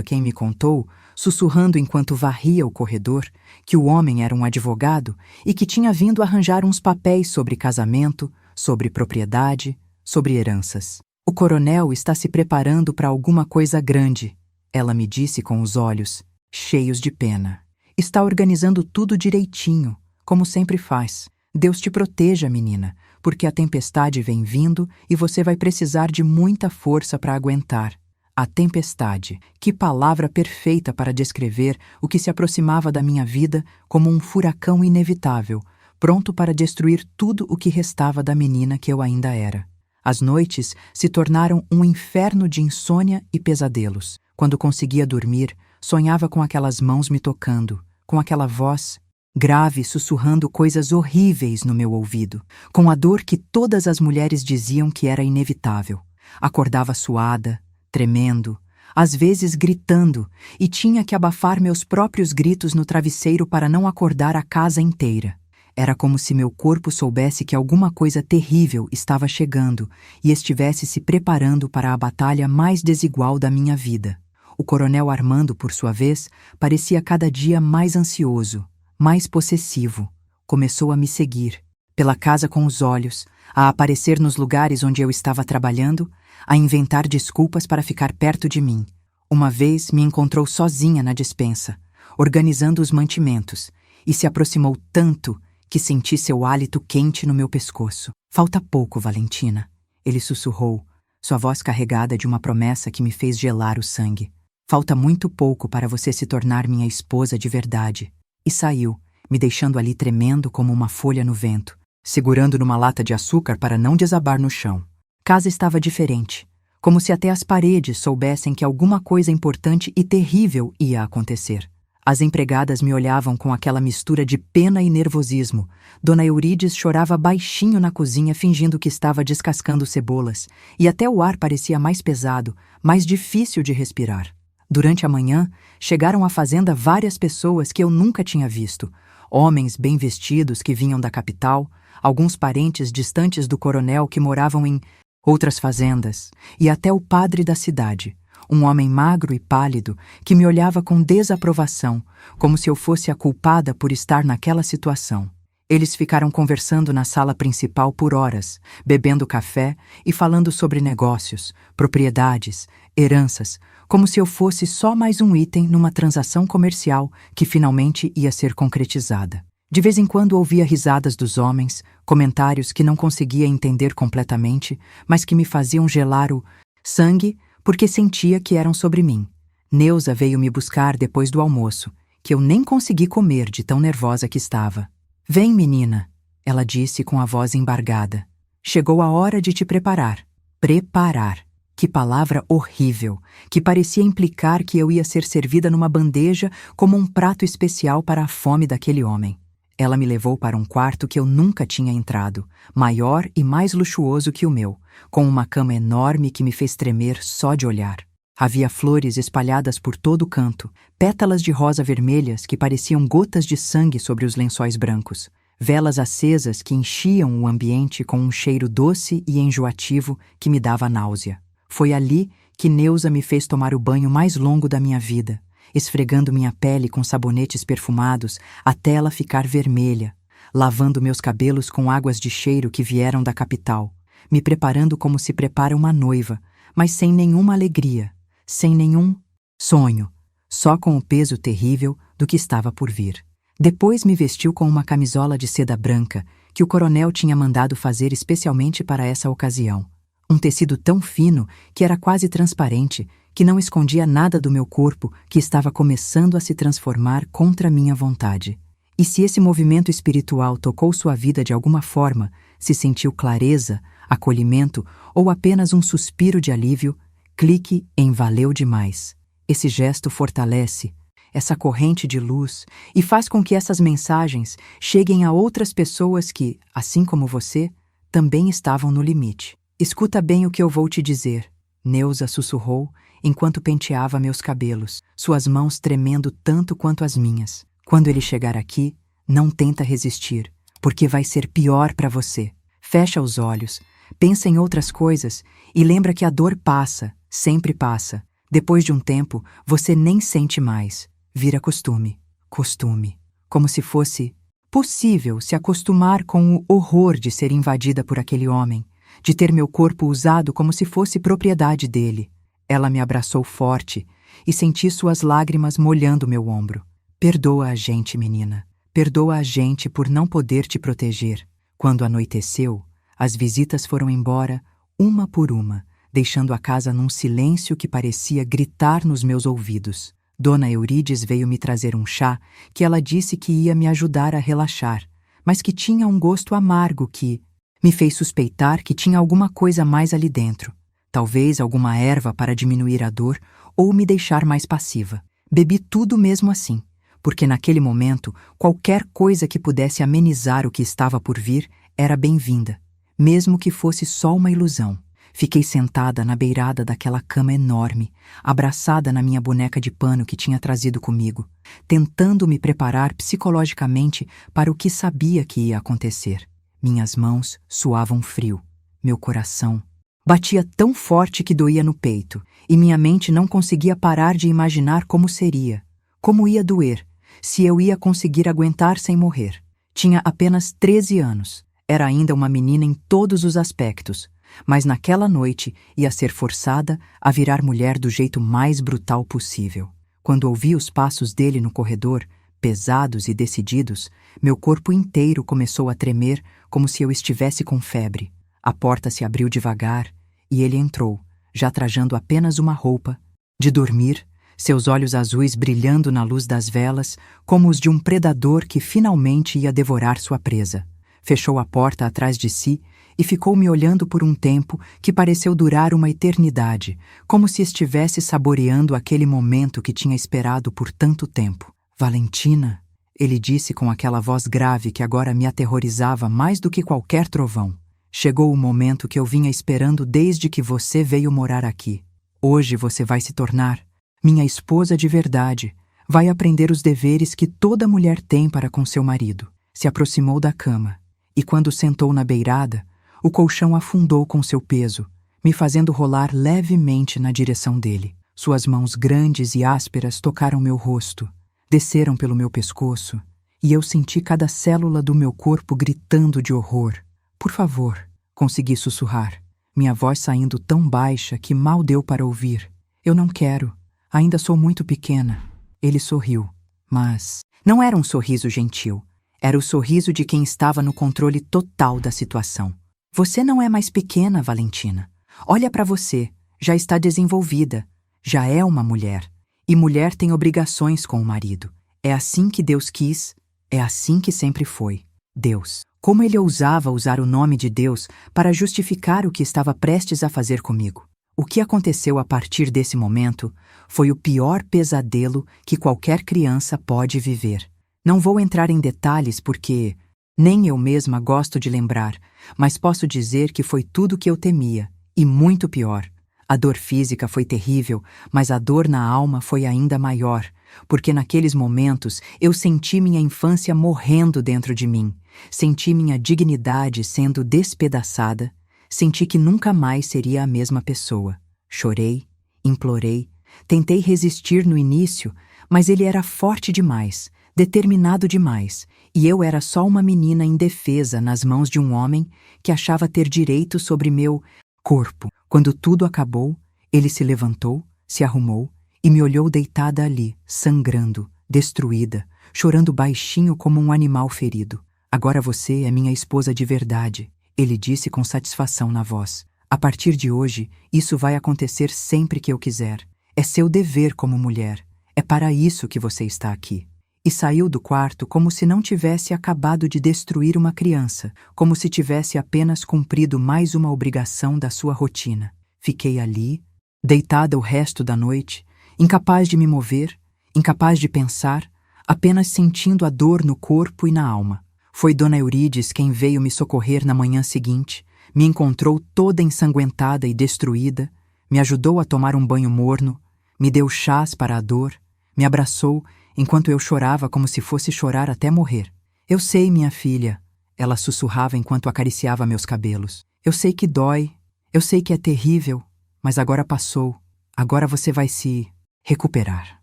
quem me contou, sussurrando enquanto varria o corredor, que o homem era um advogado e que tinha vindo arranjar uns papéis sobre casamento, sobre propriedade, sobre heranças. O coronel está se preparando para alguma coisa grande, ela me disse com os olhos, cheios de pena. Está organizando tudo direitinho, como sempre faz. Deus te proteja, menina, porque a tempestade vem vindo e você vai precisar de muita força para aguentar. A tempestade, que palavra perfeita para descrever o que se aproximava da minha vida como um furacão inevitável, pronto para destruir tudo o que restava da menina que eu ainda era. As noites se tornaram um inferno de insônia e pesadelos. Quando conseguia dormir, sonhava com aquelas mãos me tocando, com aquela voz grave sussurrando coisas horríveis no meu ouvido, com a dor que todas as mulheres diziam que era inevitável. Acordava suada, tremendo, às vezes gritando, e tinha que abafar meus próprios gritos no travesseiro para não acordar a casa inteira. Era como se meu corpo soubesse que alguma coisa terrível estava chegando e estivesse se preparando para a batalha mais desigual da minha vida. O coronel Armando, por sua vez, parecia cada dia mais ansioso, mais possessivo. Começou a me seguir, pela casa com os olhos, a aparecer nos lugares onde eu estava trabalhando, a inventar desculpas para ficar perto de mim. Uma vez me encontrou sozinha na despensa, organizando os mantimentos, e se aproximou tanto que senti seu hálito quente no meu pescoço. Falta pouco, Valentina, ele sussurrou, sua voz carregada de uma promessa que me fez gelar o sangue. Falta muito pouco para você se tornar minha esposa de verdade. E saiu, me deixando ali tremendo como uma folha no vento, segurando numa lata de açúcar para não desabar no chão. Casa estava diferente, como se até as paredes soubessem que alguma coisa importante e terrível ia acontecer. As empregadas me olhavam com aquela mistura de pena e nervosismo. Dona Eurides chorava baixinho na cozinha fingindo que estava descascando cebolas, e até o ar parecia mais pesado, mais difícil de respirar. Durante a manhã, chegaram à fazenda várias pessoas que eu nunca tinha visto. Homens bem vestidos que vinham da capital, alguns parentes distantes do coronel que moravam em outras fazendas, e até o padre da cidade, um homem magro e pálido que me olhava com desaprovação, como se eu fosse a culpada por estar naquela situação. Eles ficaram conversando na sala principal por horas, bebendo café e falando sobre negócios, propriedades, heranças, como se eu fosse só mais um item numa transação comercial que finalmente ia ser concretizada. De vez em quando ouvia risadas dos homens, comentários que não conseguia entender completamente, mas que me faziam gelar o sangue porque sentia que eram sobre mim. Neuza veio me buscar depois do almoço, que eu nem consegui comer de tão nervosa que estava. Vem, menina, ela disse com a voz embargada. Chegou a hora de te preparar. Preparar. Que palavra horrível, que parecia implicar que eu ia ser servida numa bandeja como um prato especial para a fome daquele homem. Ela me levou para um quarto que eu nunca tinha entrado, maior e mais luxuoso que o meu, com uma cama enorme que me fez tremer só de olhar. Havia flores espalhadas por todo o canto, pétalas de rosa vermelhas que pareciam gotas de sangue sobre os lençóis brancos, velas acesas que enchiam o ambiente com um cheiro doce e enjoativo que me dava náusea. Foi ali que Neuza me fez tomar o banho mais longo da minha vida, esfregando minha pele com sabonetes perfumados até ela ficar vermelha, lavando meus cabelos com águas de cheiro que vieram da capital, me preparando como se prepara uma noiva, mas sem nenhuma alegria, sem nenhum sonho, só com o peso terrível do que estava por vir. Depois me vestiu com uma camisola de seda branca que o coronel tinha mandado fazer especialmente para essa ocasião. Um tecido tão fino que era quase transparente, que não escondia nada do meu corpo que estava começando a se transformar contra minha vontade. E se esse movimento espiritual tocou sua vida de alguma forma, se sentiu clareza, acolhimento ou apenas um suspiro de alívio, clique em valeu demais. Esse gesto fortalece essa corrente de luz e faz com que essas mensagens cheguem a outras pessoas que, assim como você, também estavam no limite. Escuta bem o que eu vou te dizer, Neuza sussurrou enquanto penteava meus cabelos, suas mãos tremendo tanto quanto as minhas. Quando ele chegar aqui, Não tenta resistir, porque vai ser pior para você. Fecha os olhos, pensa em outras coisas e lembra que a dor passa, sempre passa. Depois de um tempo, você nem sente mais. Vira costume. Costume. Como se fosse possível se acostumar com o horror de ser invadida por aquele homem, de ter meu corpo usado como se fosse propriedade dele. Ela me abraçou forte e senti suas lágrimas molhando meu ombro. Perdoa a gente, menina. Perdoa a gente por não poder te proteger. Quando anoiteceu, as visitas foram embora, uma por uma, deixando a casa num silêncio que parecia gritar nos meus ouvidos. Dona Eurides veio me trazer um chá que ela disse que ia me ajudar a relaxar, mas que tinha um gosto amargo que me fez suspeitar que tinha alguma coisa mais ali dentro. Talvez alguma erva para diminuir a dor ou me deixar mais passiva. Bebi tudo mesmo assim, porque naquele momento qualquer coisa que pudesse amenizar o que estava por vir era bem-vinda, mesmo que fosse só uma ilusão. Fiquei sentada na beirada daquela cama enorme, abraçada na minha boneca de pano que tinha trazido comigo, tentando me preparar psicologicamente para o que sabia que ia acontecer. Minhas mãos suavam frio, meu coração batia tão forte que doía no peito, e minha mente não conseguia parar de imaginar como seria, como ia doer, se eu ia conseguir aguentar sem morrer. Tinha apenas 13 anos, era ainda uma menina em todos os aspectos, mas naquela noite ia ser forçada a virar mulher do jeito mais brutal possível. Quando ouvi os passos dele no corredor, pesados e decididos, meu corpo inteiro começou a tremer como se eu estivesse com febre. A porta se abriu devagar e ele entrou, já trajando apenas uma roupa de dormir, seus olhos azuis brilhando na luz das velas, como os de um predador que finalmente ia devorar sua presa. Fechou a porta atrás de si e ficou me olhando por um tempo que pareceu durar uma eternidade, como se estivesse saboreando aquele momento que tinha esperado por tanto tempo. Valentina, ele disse com aquela voz grave que agora me aterrorizava mais do que qualquer trovão. Chegou o momento que eu vinha esperando desde que você veio morar aqui. Hoje você vai se tornar minha esposa de verdade. Vai aprender os deveres que toda mulher tem para com seu marido. Se aproximou da cama e, quando sentou na beirada, o colchão afundou com seu peso, me fazendo rolar levemente na direção dele. Suas mãos grandes e ásperas tocaram meu rosto, desceram pelo meu pescoço, e eu senti cada célula do meu corpo gritando de horror. Por favor, consegui sussurrar, minha voz saindo tão baixa que mal deu para ouvir. Eu não quero, ainda sou muito pequena. Ele sorriu, mas não era um sorriso gentil. Era o sorriso de quem estava no controle total da situação. Você não é mais pequena, Valentina. Olha para você, já está desenvolvida, já é uma mulher. E mulher tem obrigações com o marido. É assim que Deus quis, é assim que sempre foi. Deus. Como ele ousava usar o nome de Deus para justificar o que estava prestes a fazer comigo? O que aconteceu a partir desse momento foi o pior pesadelo que qualquer criança pode viver. Não vou entrar em detalhes porque nem eu mesma gosto de lembrar, mas posso dizer que foi tudo o que eu temia, e muito pior. A dor física foi terrível, mas a dor na alma foi ainda maior, porque naqueles momentos eu senti minha infância morrendo dentro de mim, senti minha dignidade sendo despedaçada, senti que nunca mais seria a mesma pessoa. Chorei, implorei, tentei resistir no início, mas ele era forte demais, determinado demais, e eu era só uma menina indefesa nas mãos de um homem que achava ter direito sobre meu corpo. Quando tudo acabou, ele se levantou, se arrumou e me olhou deitada ali, sangrando, destruída, chorando baixinho como um animal ferido. Agora você é minha esposa de verdade, ele disse com satisfação na voz. A partir de hoje, isso vai acontecer sempre que eu quiser. É seu dever como mulher. É para isso que você está aqui. E saiu do quarto como se não tivesse acabado de destruir uma criança, como se tivesse apenas cumprido mais uma obrigação da sua rotina. Fiquei ali, deitada o resto da noite, incapaz de me mover, incapaz de pensar, apenas sentindo a dor no corpo e na alma. Foi Dona Eurides quem veio me socorrer na manhã seguinte, me encontrou toda ensanguentada e destruída, me ajudou a tomar um banho morno, me deu chás para a dor, me abraçou enquanto eu chorava como se fosse chorar até morrer. Eu sei, minha filha, ela sussurrava enquanto acariciava meus cabelos. Eu sei que dói, eu sei que é terrível, mas agora passou. Agora você vai se recuperar.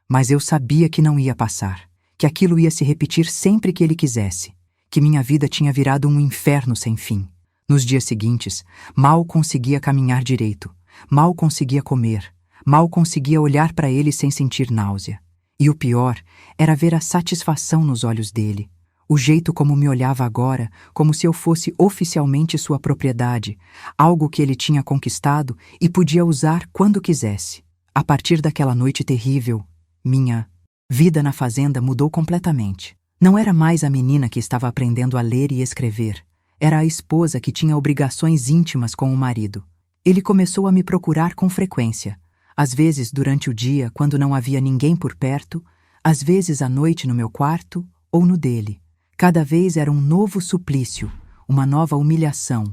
Mas eu sabia que não ia passar, que aquilo ia se repetir sempre que ele quisesse, que minha vida tinha virado um inferno sem fim. Nos dias seguintes, mal conseguia caminhar direito, mal conseguia comer, mal conseguia olhar para ele sem sentir náusea. E o pior era ver a satisfação nos olhos dele, o jeito como me olhava agora, como se eu fosse oficialmente sua propriedade, algo que ele tinha conquistado e podia usar quando quisesse. A partir daquela noite terrível, minha vida na fazenda mudou completamente. Não era mais a menina que estava aprendendo a ler e escrever. Era a esposa que tinha obrigações íntimas com o marido. Ele começou a me procurar com frequência. Às vezes durante o dia, quando não havia ninguém por perto, às vezes à noite no meu quarto ou no dele. Cada vez era um novo suplício, uma nova humilhação,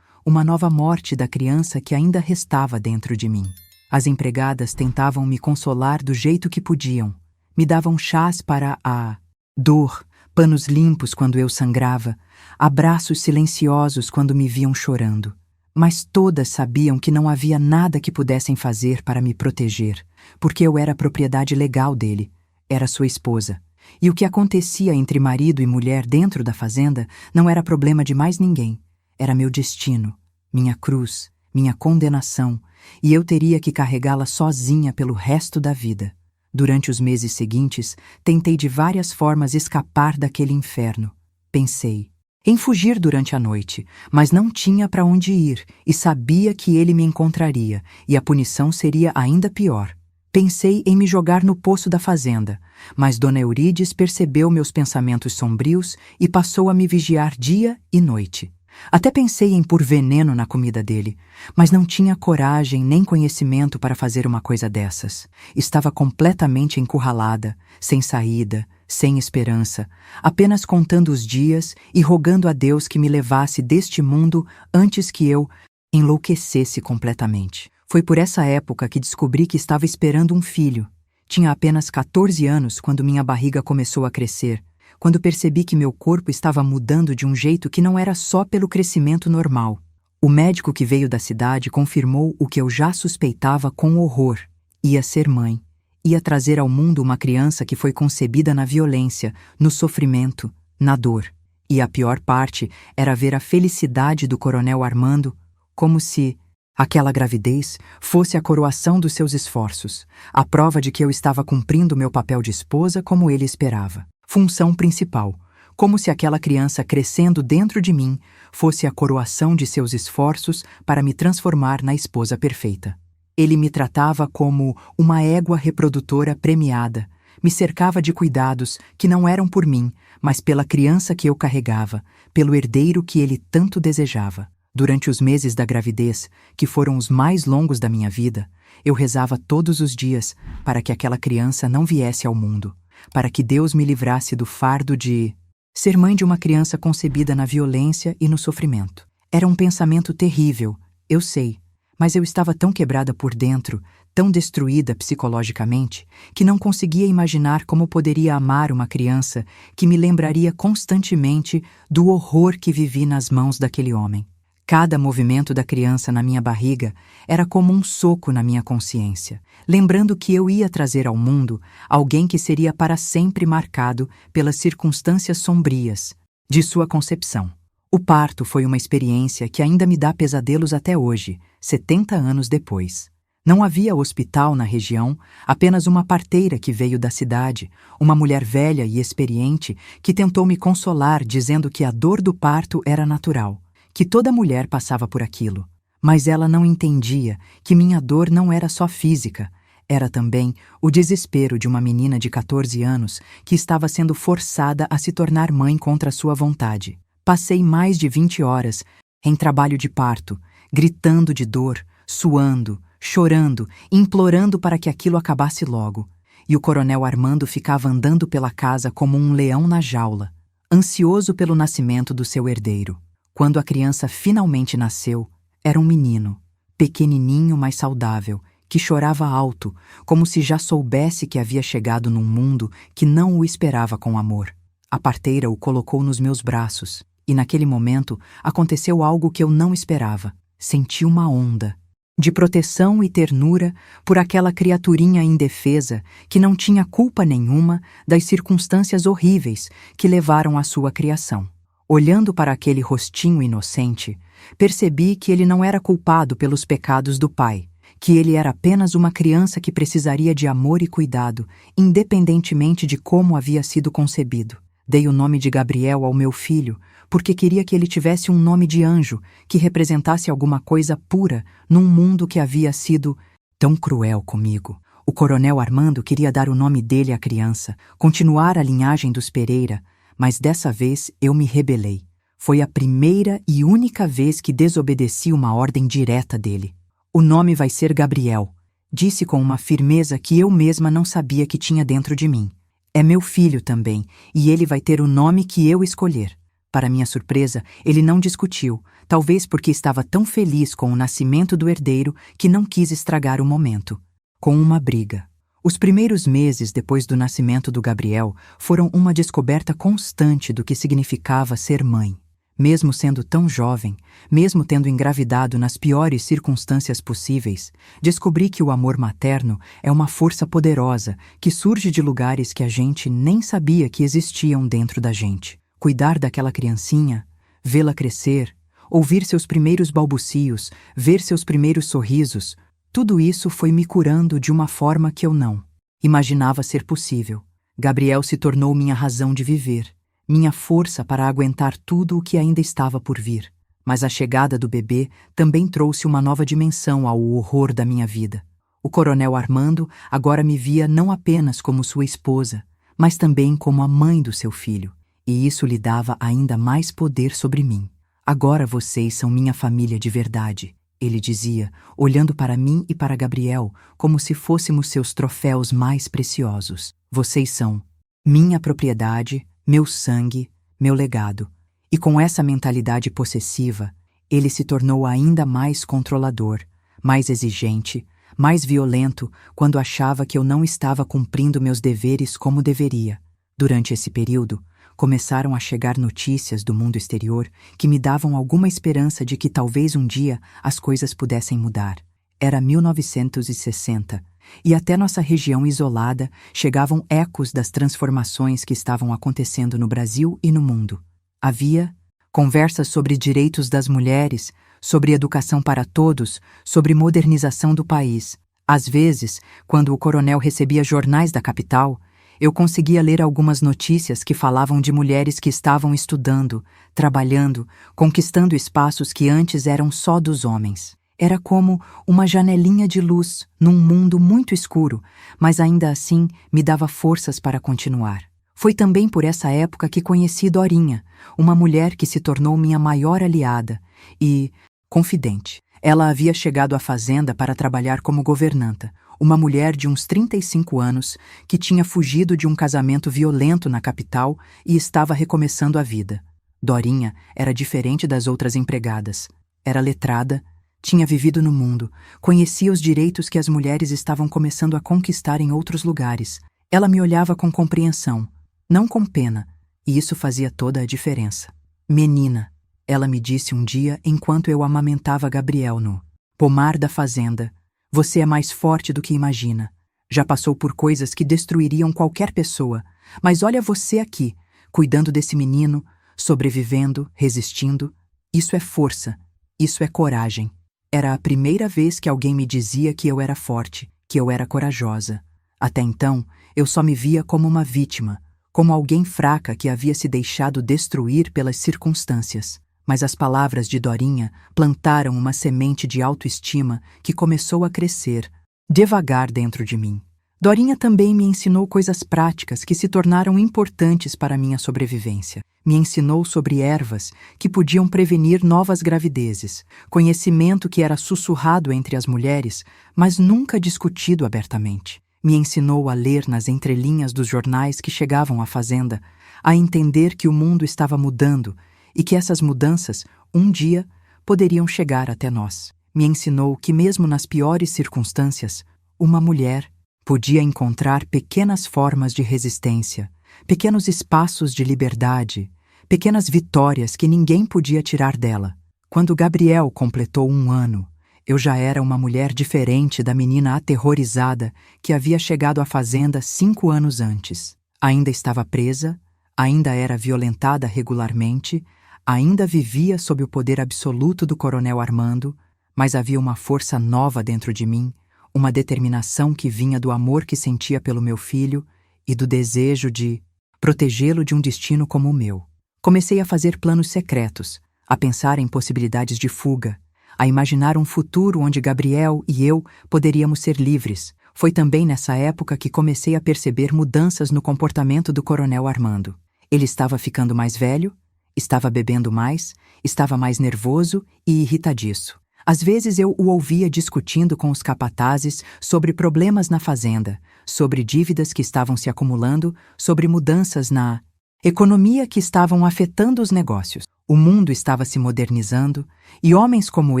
uma nova morte da criança que ainda restava dentro de mim. As empregadas tentavam me consolar do jeito que podiam. Me davam chás para a dor, panos limpos quando eu sangrava, abraços silenciosos quando me viam chorando. Mas todas sabiam que não havia nada que pudessem fazer para me proteger, porque eu era propriedade legal dele, era sua esposa. E o que acontecia entre marido e mulher dentro da fazenda não era problema de mais ninguém. Era meu destino, minha cruz, minha condenação, e eu teria que carregá-la sozinha pelo resto da vida. Durante os meses seguintes, tentei de várias formas escapar daquele inferno. Pensei em fugir durante a noite, mas não tinha para onde ir e sabia que ele me encontraria, e a punição seria ainda pior. Pensei em me jogar no poço da fazenda, mas Dona Eurides percebeu meus pensamentos sombrios e passou a me vigiar dia e noite. Até pensei em pôr veneno na comida dele, mas não tinha coragem nem conhecimento para fazer uma coisa dessas. Estava completamente encurralada, sem saída, sem esperança, apenas contando os dias e rogando a Deus que me levasse deste mundo antes que eu enlouquecesse completamente. Foi por essa época que descobri que estava esperando um filho. Tinha apenas 14 anos quando minha barriga começou a crescer, quando percebi que meu corpo estava mudando de um jeito que não era só pelo crescimento normal. O médico que veio da cidade confirmou o que eu já suspeitava com horror. Ia ser mãe. Ia trazer ao mundo uma criança que foi concebida na violência, no sofrimento, na dor. E a pior parte era ver a felicidade do Coronel Armando, como se aquela gravidez fosse a coroação dos seus esforços, a prova de que eu estava cumprindo meu papel de esposa como ele esperava. Função principal, como se aquela criança crescendo dentro de mim fosse a coroação de seus esforços para me transformar na esposa perfeita. Ele me tratava como uma égua reprodutora premiada, me cercava de cuidados que não eram por mim, mas pela criança que eu carregava, pelo herdeiro que ele tanto desejava. Durante os meses da gravidez, que foram os mais longos da minha vida, eu rezava todos os dias para que aquela criança não viesse ao mundo, para que Deus me livrasse do fardo de ser mãe de uma criança concebida na violência e no sofrimento. Era um pensamento terrível, eu sei, mas eu estava tão quebrada por dentro, tão destruída psicologicamente, que não conseguia imaginar como poderia amar uma criança que me lembraria constantemente do horror que vivi nas mãos daquele homem. Cada movimento da criança na minha barriga era como um soco na minha consciência, lembrando que eu ia trazer ao mundo alguém que seria para sempre marcado pelas circunstâncias sombrias de sua concepção. O parto foi uma experiência que ainda me dá pesadelos até hoje, 70 anos depois. Não havia hospital na região, apenas uma parteira que veio da cidade, uma mulher velha e experiente que tentou me consolar dizendo que a dor do parto era natural, que toda mulher passava por aquilo, mas ela não entendia que minha dor não era só física, era também o desespero de uma menina de 14 anos que estava sendo forçada a se tornar mãe contra sua vontade. Passei mais de 20 horas em trabalho de parto, gritando de dor, suando, chorando, implorando para que aquilo acabasse logo, e o Coronel Armando ficava andando pela casa como um leão na jaula, ansioso pelo nascimento do seu herdeiro. Quando a criança finalmente nasceu, era um menino, pequenininho, mas saudável, que chorava alto, como se já soubesse que havia chegado num mundo que não o esperava com amor. A parteira o colocou nos meus braços, e naquele momento aconteceu algo que eu não esperava. Senti uma onda de proteção e ternura por aquela criaturinha indefesa que não tinha culpa nenhuma das circunstâncias horríveis que levaram à sua criação. Olhando para aquele rostinho inocente, percebi que ele não era culpado pelos pecados do pai, que ele era apenas uma criança que precisaria de amor e cuidado, independentemente de como havia sido concebido. Dei o nome de Gabriel ao meu filho, porque queria que ele tivesse um nome de anjo, que representasse alguma coisa pura num mundo que havia sido tão cruel comigo. O coronel Armando queria dar o nome dele à criança, continuar a linhagem dos Pereira, mas dessa vez eu me rebelei. Foi a primeira e única vez que desobedeci uma ordem direta dele. O nome vai ser Gabriel, disse com uma firmeza que eu mesma não sabia que tinha dentro de mim. É meu filho também, e ele vai ter o nome que eu escolher. Para minha surpresa, ele não discutiu, talvez porque estava tão feliz com o nascimento do herdeiro que não quis estragar o momento. Com uma briga. Os primeiros meses depois do nascimento do Gabriel foram uma descoberta constante do que significava ser mãe. Mesmo sendo tão jovem, mesmo tendo engravidado nas piores circunstâncias possíveis, descobri que o amor materno é uma força poderosa que surge de lugares que a gente nem sabia que existiam dentro da gente. Cuidar daquela criancinha, vê-la crescer, ouvir seus primeiros balbucios, ver seus primeiros sorrisos, tudo isso foi me curando de uma forma que eu não imaginava ser possível. Gabriel se tornou minha razão de viver, minha força para aguentar tudo o que ainda estava por vir. Mas a chegada do bebê também trouxe uma nova dimensão ao horror da minha vida. O coronel Armando agora me via não apenas como sua esposa, mas também como a mãe do seu filho, e isso lhe dava ainda mais poder sobre mim. Agora vocês são minha família de verdade, ele dizia, olhando para mim e para Gabriel como se fôssemos seus troféus mais preciosos. Vocês são minha propriedade, meu sangue, meu legado. E com essa mentalidade possessiva, ele se tornou ainda mais controlador, mais exigente, mais violento quando achava que eu não estava cumprindo meus deveres como deveria. Durante esse período, começaram a chegar notícias do mundo exterior que me davam alguma esperança de que talvez um dia as coisas pudessem mudar. Era 1960. E até nossa região isolada chegavam ecos das transformações que estavam acontecendo no Brasil e no mundo. Havia conversas sobre direitos das mulheres, sobre educação para todos, sobre modernização do país. Às vezes, quando o coronel recebia jornais da capital, eu conseguia ler algumas notícias que falavam de mulheres que estavam estudando, trabalhando, conquistando espaços que antes eram só dos homens. Era como uma janelinha de luz num mundo muito escuro, mas ainda assim me dava forças para continuar. Foi também por essa época que conheci Dorinha, uma mulher que se tornou minha maior aliada e confidente. Ela havia chegado à fazenda para trabalhar como governanta, uma mulher de uns 35 anos que tinha fugido de um casamento violento na capital e estava recomeçando a vida. Dorinha era diferente das outras empregadas. Era letrada, tinha vivido no mundo, conhecia os direitos que as mulheres estavam começando a conquistar em outros lugares. Ela me olhava com compreensão, não com pena, e isso fazia toda a diferença. Menina, ela me disse um dia enquanto eu amamentava Gabriel no pomar da fazenda, você é mais forte do que imagina. Já passou por coisas que destruiriam qualquer pessoa, mas olha você aqui, cuidando desse menino, sobrevivendo, resistindo. Isso é força, isso é coragem. Era a primeira vez que alguém me dizia que eu era forte, que eu era corajosa. Até então, eu só me via como uma vítima, como alguém fraca que havia se deixado destruir pelas circunstâncias. Mas as palavras de Dorinha plantaram uma semente de autoestima que começou a crescer, devagar dentro de mim. Dorinha também me ensinou coisas práticas que se tornaram importantes para minha sobrevivência. Me ensinou sobre ervas que podiam prevenir novas gravidezes, conhecimento que era sussurrado entre as mulheres, mas nunca discutido abertamente. Me ensinou a ler nas entrelinhas dos jornais que chegavam à fazenda, a entender que o mundo estava mudando e que essas mudanças, um dia, poderiam chegar até nós. Me ensinou que mesmo nas piores circunstâncias, uma mulher podia encontrar pequenas formas de resistência, pequenos espaços de liberdade, pequenas vitórias que ninguém podia tirar dela. Quando Gabriel completou 1 ano, eu já era uma mulher diferente da menina aterrorizada que havia chegado à fazenda 5 anos antes. Ainda estava presa, ainda era violentada regularmente, ainda vivia sob o poder absoluto do Coronel Armando, mas havia uma força nova dentro de mim, uma determinação que vinha do amor que sentia pelo meu filho e do desejo de protegê-lo de um destino como o meu. Comecei a fazer planos secretos, a pensar em possibilidades de fuga, a imaginar um futuro onde Gabriel e eu poderíamos ser livres. Foi também nessa época que comecei a perceber mudanças no comportamento do Coronel Armando. Ele estava ficando mais velho, estava bebendo mais, estava mais nervoso e irritadiço. Às vezes eu o ouvia discutindo com os capatazes sobre problemas na fazenda, sobre dívidas que estavam se acumulando, sobre mudanças na economia que estavam afetando os negócios. O mundo estava se modernizando e homens como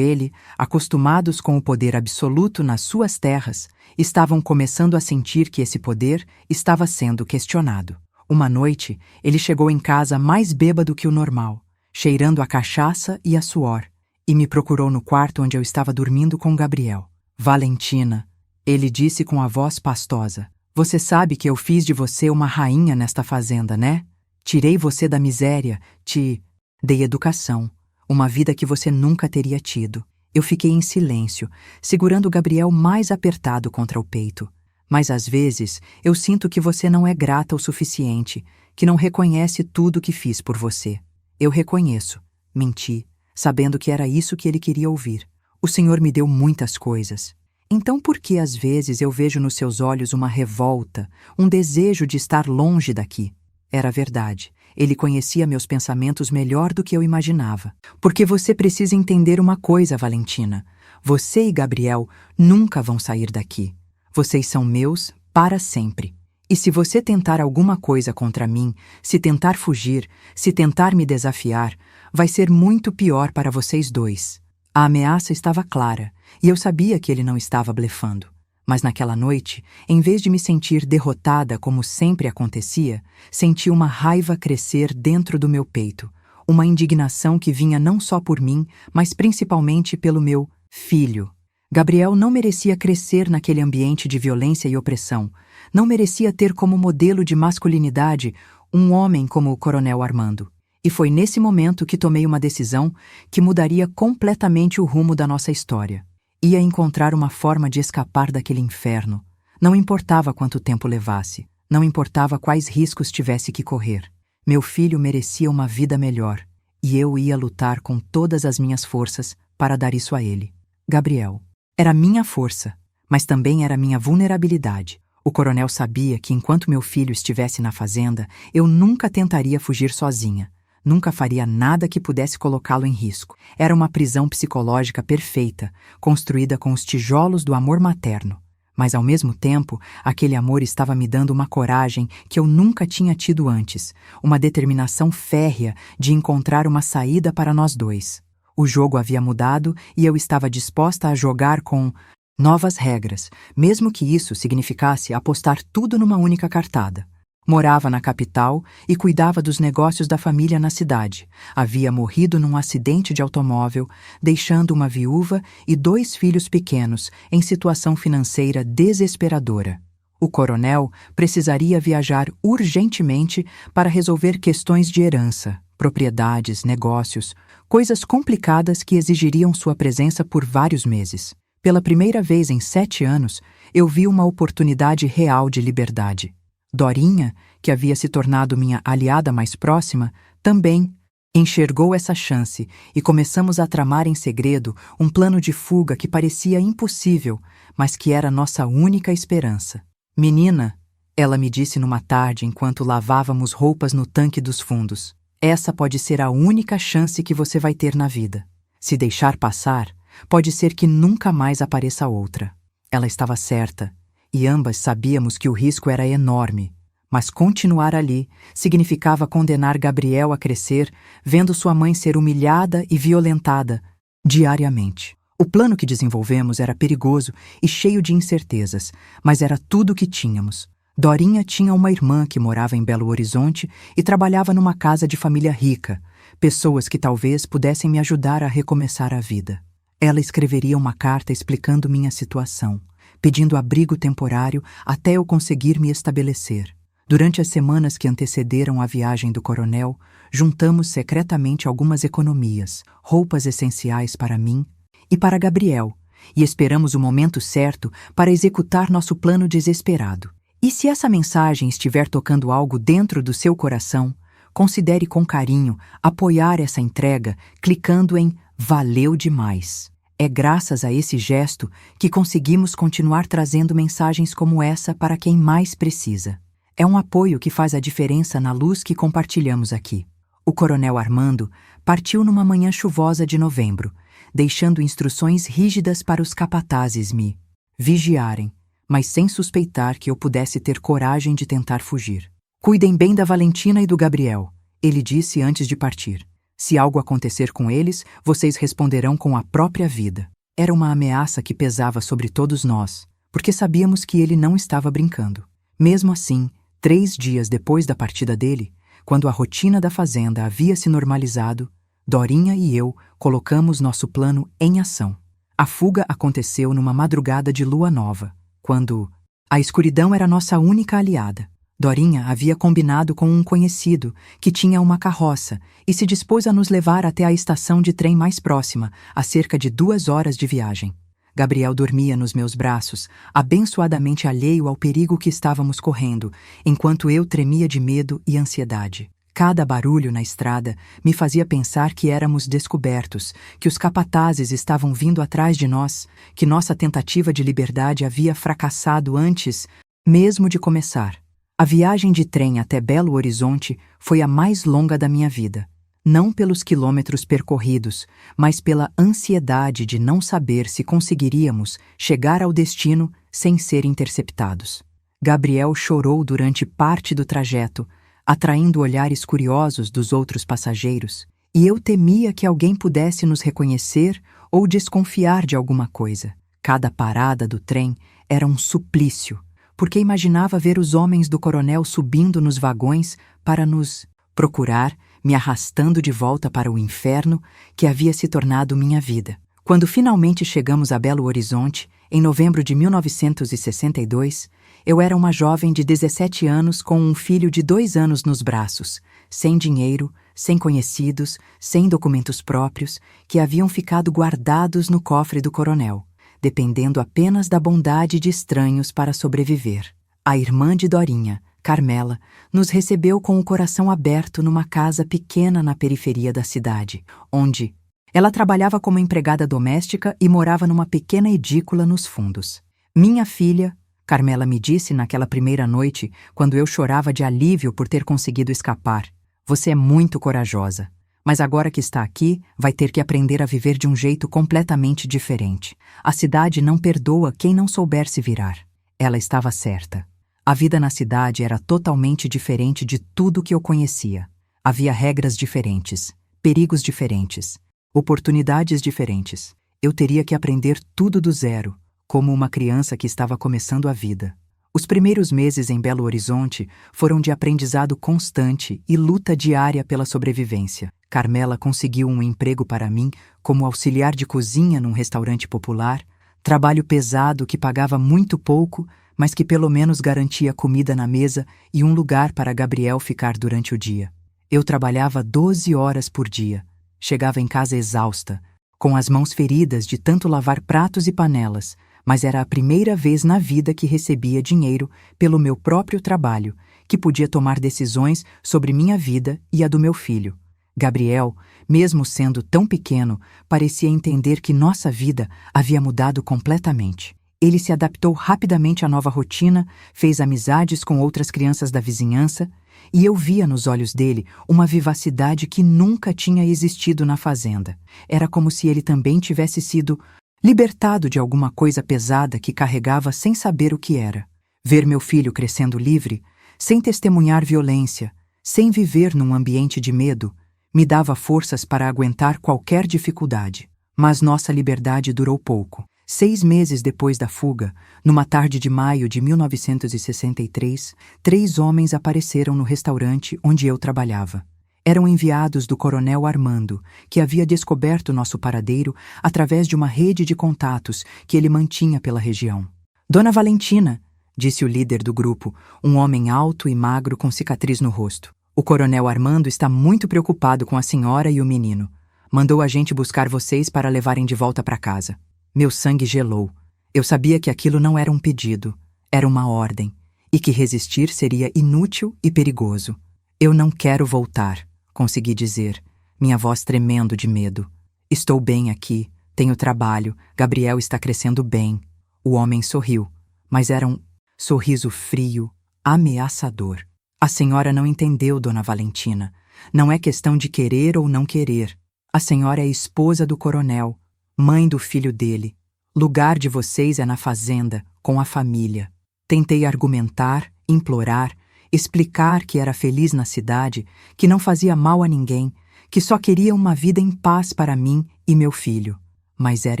ele, acostumados com o poder absoluto nas suas terras, estavam começando a sentir que esse poder estava sendo questionado. Uma noite, ele chegou em casa mais bêbado que o normal, cheirando a cachaça e a suor, e me procurou no quarto onde eu estava dormindo com Gabriel. Valentina, ele disse com a voz pastosa, você sabe que eu fiz de você uma rainha nesta fazenda, né? Tirei você da miséria, te dei educação, uma vida que você nunca teria tido. Eu fiquei em silêncio, segurando Gabriel mais apertado contra o peito. Mas às vezes eu sinto que você não é grata o suficiente, que não reconhece tudo que fiz por você. Eu reconheço. Menti, sabendo que era isso que ele queria ouvir. O Senhor me deu muitas coisas. Então por que às vezes eu vejo nos seus olhos uma revolta, um desejo de estar longe daqui? Era verdade. Ele conhecia meus pensamentos melhor do que eu imaginava. Porque você precisa entender uma coisa, Valentina. Você e Gabriel nunca vão sair daqui. Vocês são meus para sempre. E se você tentar alguma coisa contra mim, se tentar fugir, se tentar me desafiar, vai ser muito pior para vocês dois. A ameaça estava clara, e eu sabia que ele não estava blefando. Mas naquela noite, em vez de me sentir derrotada como sempre acontecia, senti uma raiva crescer dentro do meu peito, uma indignação que vinha não só por mim, mas principalmente pelo meu filho. Gabriel não merecia crescer naquele ambiente de violência e opressão, não merecia ter como modelo de masculinidade um homem como o Coronel Armando. E foi nesse momento que tomei uma decisão que mudaria completamente o rumo da nossa história. Ia encontrar uma forma de escapar daquele inferno. Não importava quanto tempo levasse, não importava quais riscos tivesse que correr. Meu filho merecia uma vida melhor, e eu ia lutar com todas as minhas forças para dar isso a ele. Gabriel. Era minha força, mas também era minha vulnerabilidade. O coronel sabia que enquanto meu filho estivesse na fazenda, eu nunca tentaria fugir sozinha. Nunca faria nada que pudesse colocá-lo em risco. Era uma prisão psicológica perfeita, construída com os tijolos do amor materno. Mas, ao mesmo tempo, aquele amor estava me dando uma coragem que eu nunca tinha tido antes, uma determinação férrea de encontrar uma saída para nós dois. O jogo havia mudado e eu estava disposta a jogar com novas regras, mesmo que isso significasse apostar tudo numa única cartada. Morava na capital e cuidava dos negócios da família na cidade. Havia morrido num acidente de automóvel, deixando uma viúva e 2 filhos pequenos em situação financeira desesperadora. O coronel precisaria viajar urgentemente para resolver questões de herança, propriedades, negócios, coisas complicadas que exigiriam sua presença por vários meses. Pela primeira vez em 7 anos, eu vi uma oportunidade real de liberdade. Dorinha, que havia se tornado minha aliada mais próxima, também enxergou essa chance e começamos a tramar em segredo um plano de fuga que parecia impossível, mas que era nossa única esperança. Menina, ela me disse numa tarde enquanto lavávamos roupas no tanque dos fundos, essa pode ser a única chance que você vai ter na vida. Se deixar passar, pode ser que nunca mais apareça outra. Ela estava certa. E ambas sabíamos que o risco era enorme, mas continuar ali significava condenar Gabriel a crescer, vendo sua mãe ser humilhada e violentada diariamente. O plano que desenvolvemos era perigoso e cheio de incertezas, mas era tudo o que tínhamos. Dorinha tinha uma irmã que morava em Belo Horizonte e trabalhava numa casa de família rica, pessoas que talvez pudessem me ajudar a recomeçar a vida. Ela escreveria uma carta explicando minha situação, pedindo abrigo temporário até eu conseguir me estabelecer. Durante as semanas que antecederam a viagem do coronel, juntamos secretamente algumas economias, roupas essenciais para mim e para Gabriel, e esperamos o momento certo para executar nosso plano desesperado. E se essa mensagem estiver tocando algo dentro do seu coração, considere com carinho apoiar essa entrega clicando em "Valeu demais". É graças a esse gesto que conseguimos continuar trazendo mensagens como essa para quem mais precisa. É um apoio que faz a diferença na luz que compartilhamos aqui. O coronel Armando partiu numa manhã chuvosa de novembro, deixando instruções rígidas para os capatazes me vigiarem, mas sem suspeitar que eu pudesse ter coragem de tentar fugir. "Cuidem bem da Valentina e do Gabriel", ele disse antes de partir. "Se algo acontecer com eles, vocês responderão com a própria vida." Era uma ameaça que pesava sobre todos nós, porque sabíamos que ele não estava brincando. Mesmo assim, 3 dias depois da partida dele, quando a rotina da fazenda havia se normalizado, Dorinha e eu colocamos nosso plano em ação. A fuga aconteceu numa madrugada de lua nova, quando a escuridão era nossa única aliada. Dorinha havia combinado com um conhecido que tinha uma carroça e se dispôs a nos levar até a estação de trem mais próxima, a cerca de 2 horas de viagem. Gabriel dormia nos meus braços, abençoadamente alheio ao perigo que estávamos correndo, enquanto eu tremia de medo e ansiedade. Cada barulho na estrada me fazia pensar que éramos descobertos, que os capatazes estavam vindo atrás de nós, que nossa tentativa de liberdade havia fracassado antes mesmo de começar. A viagem de trem até Belo Horizonte foi a mais longa da minha vida. Não pelos quilômetros percorridos, mas pela ansiedade de não saber se conseguiríamos chegar ao destino sem ser interceptados. Gabriel chorou durante parte do trajeto, atraindo olhares curiosos dos outros passageiros, e eu temia que alguém pudesse nos reconhecer ou desconfiar de alguma coisa. Cada parada do trem era um suplício, porque imaginava ver os homens do coronel subindo nos vagões para nos procurar, me arrastando de volta para o inferno que havia se tornado minha vida. Quando finalmente chegamos a Belo Horizonte, em novembro de 1962, eu era uma jovem de 17 anos com um filho de 2 anos nos braços, sem dinheiro, sem conhecidos, sem documentos próprios, que haviam ficado guardados no cofre do coronel, dependendo apenas da bondade de estranhos para sobreviver. A irmã de Dorinha, Carmela, nos recebeu com o coração aberto numa casa pequena na periferia da cidade, onde ela trabalhava como empregada doméstica e morava numa pequena edícula nos fundos. "Minha filha", Carmela me disse naquela primeira noite, quando eu chorava de alívio por ter conseguido escapar, "você é muito corajosa, mas agora que está aqui, vai ter que aprender a viver de um jeito completamente diferente. A cidade não perdoa quem não souber se virar." Ela estava certa. A vida na cidade era totalmente diferente de tudo que eu conhecia. Havia regras diferentes, perigos diferentes, oportunidades diferentes. Eu teria que aprender tudo do zero, como uma criança que estava começando a vida. Os primeiros meses em Belo Horizonte foram de aprendizado constante e luta diária pela sobrevivência. Carmela conseguiu um emprego para mim como auxiliar de cozinha num restaurante popular, trabalho pesado que pagava muito pouco, mas que pelo menos garantia comida na mesa e um lugar para Gabriel ficar durante o dia. Eu trabalhava 12 horas por dia. Chegava em casa exausta, com as mãos feridas de tanto lavar pratos e panelas, mas era a primeira vez na vida que recebia dinheiro pelo meu próprio trabalho, que podia tomar decisões sobre minha vida e a do meu filho. Gabriel, mesmo sendo tão pequeno, parecia entender que nossa vida havia mudado completamente. Ele se adaptou rapidamente à nova rotina, fez amizades com outras crianças da vizinhança, e eu via nos olhos dele uma vivacidade que nunca tinha existido na fazenda. Era como se ele também tivesse sido libertado de alguma coisa pesada que carregava sem saber o que era. Ver meu filho crescendo livre, sem testemunhar violência, sem viver num ambiente de medo, me dava forças para aguentar qualquer dificuldade. Mas nossa liberdade durou pouco. 6 meses depois da fuga, numa tarde de maio de 1963, 3 homens apareceram no restaurante onde eu trabalhava. Eram enviados do coronel Armando, que havia descoberto nosso paradeiro através de uma rede de contatos que ele mantinha pela região. Dona Valentina, disse o líder do grupo, um homem alto e magro com cicatriz no rosto. O coronel Armando está muito preocupado com a senhora e o menino. Mandou a gente buscar vocês para levarem de volta para casa. Meu sangue gelou. Eu sabia que aquilo não era um pedido, era uma ordem, e que resistir seria inútil e perigoso. Eu não quero voltar, consegui dizer, minha voz tremendo de medo. Estou bem aqui, tenho trabalho, Gabriel está crescendo bem. O homem sorriu, mas era um sorriso frio, ameaçador. A senhora não entendeu, Dona Valentina. Não é questão de querer ou não querer. A senhora é esposa do coronel, mãe do filho dele. Lugar de vocês é na fazenda, com a família. Tentei argumentar, implorar, explicar que era feliz na cidade, que não fazia mal a ninguém, que só queria uma vida em paz para mim e meu filho. Mas era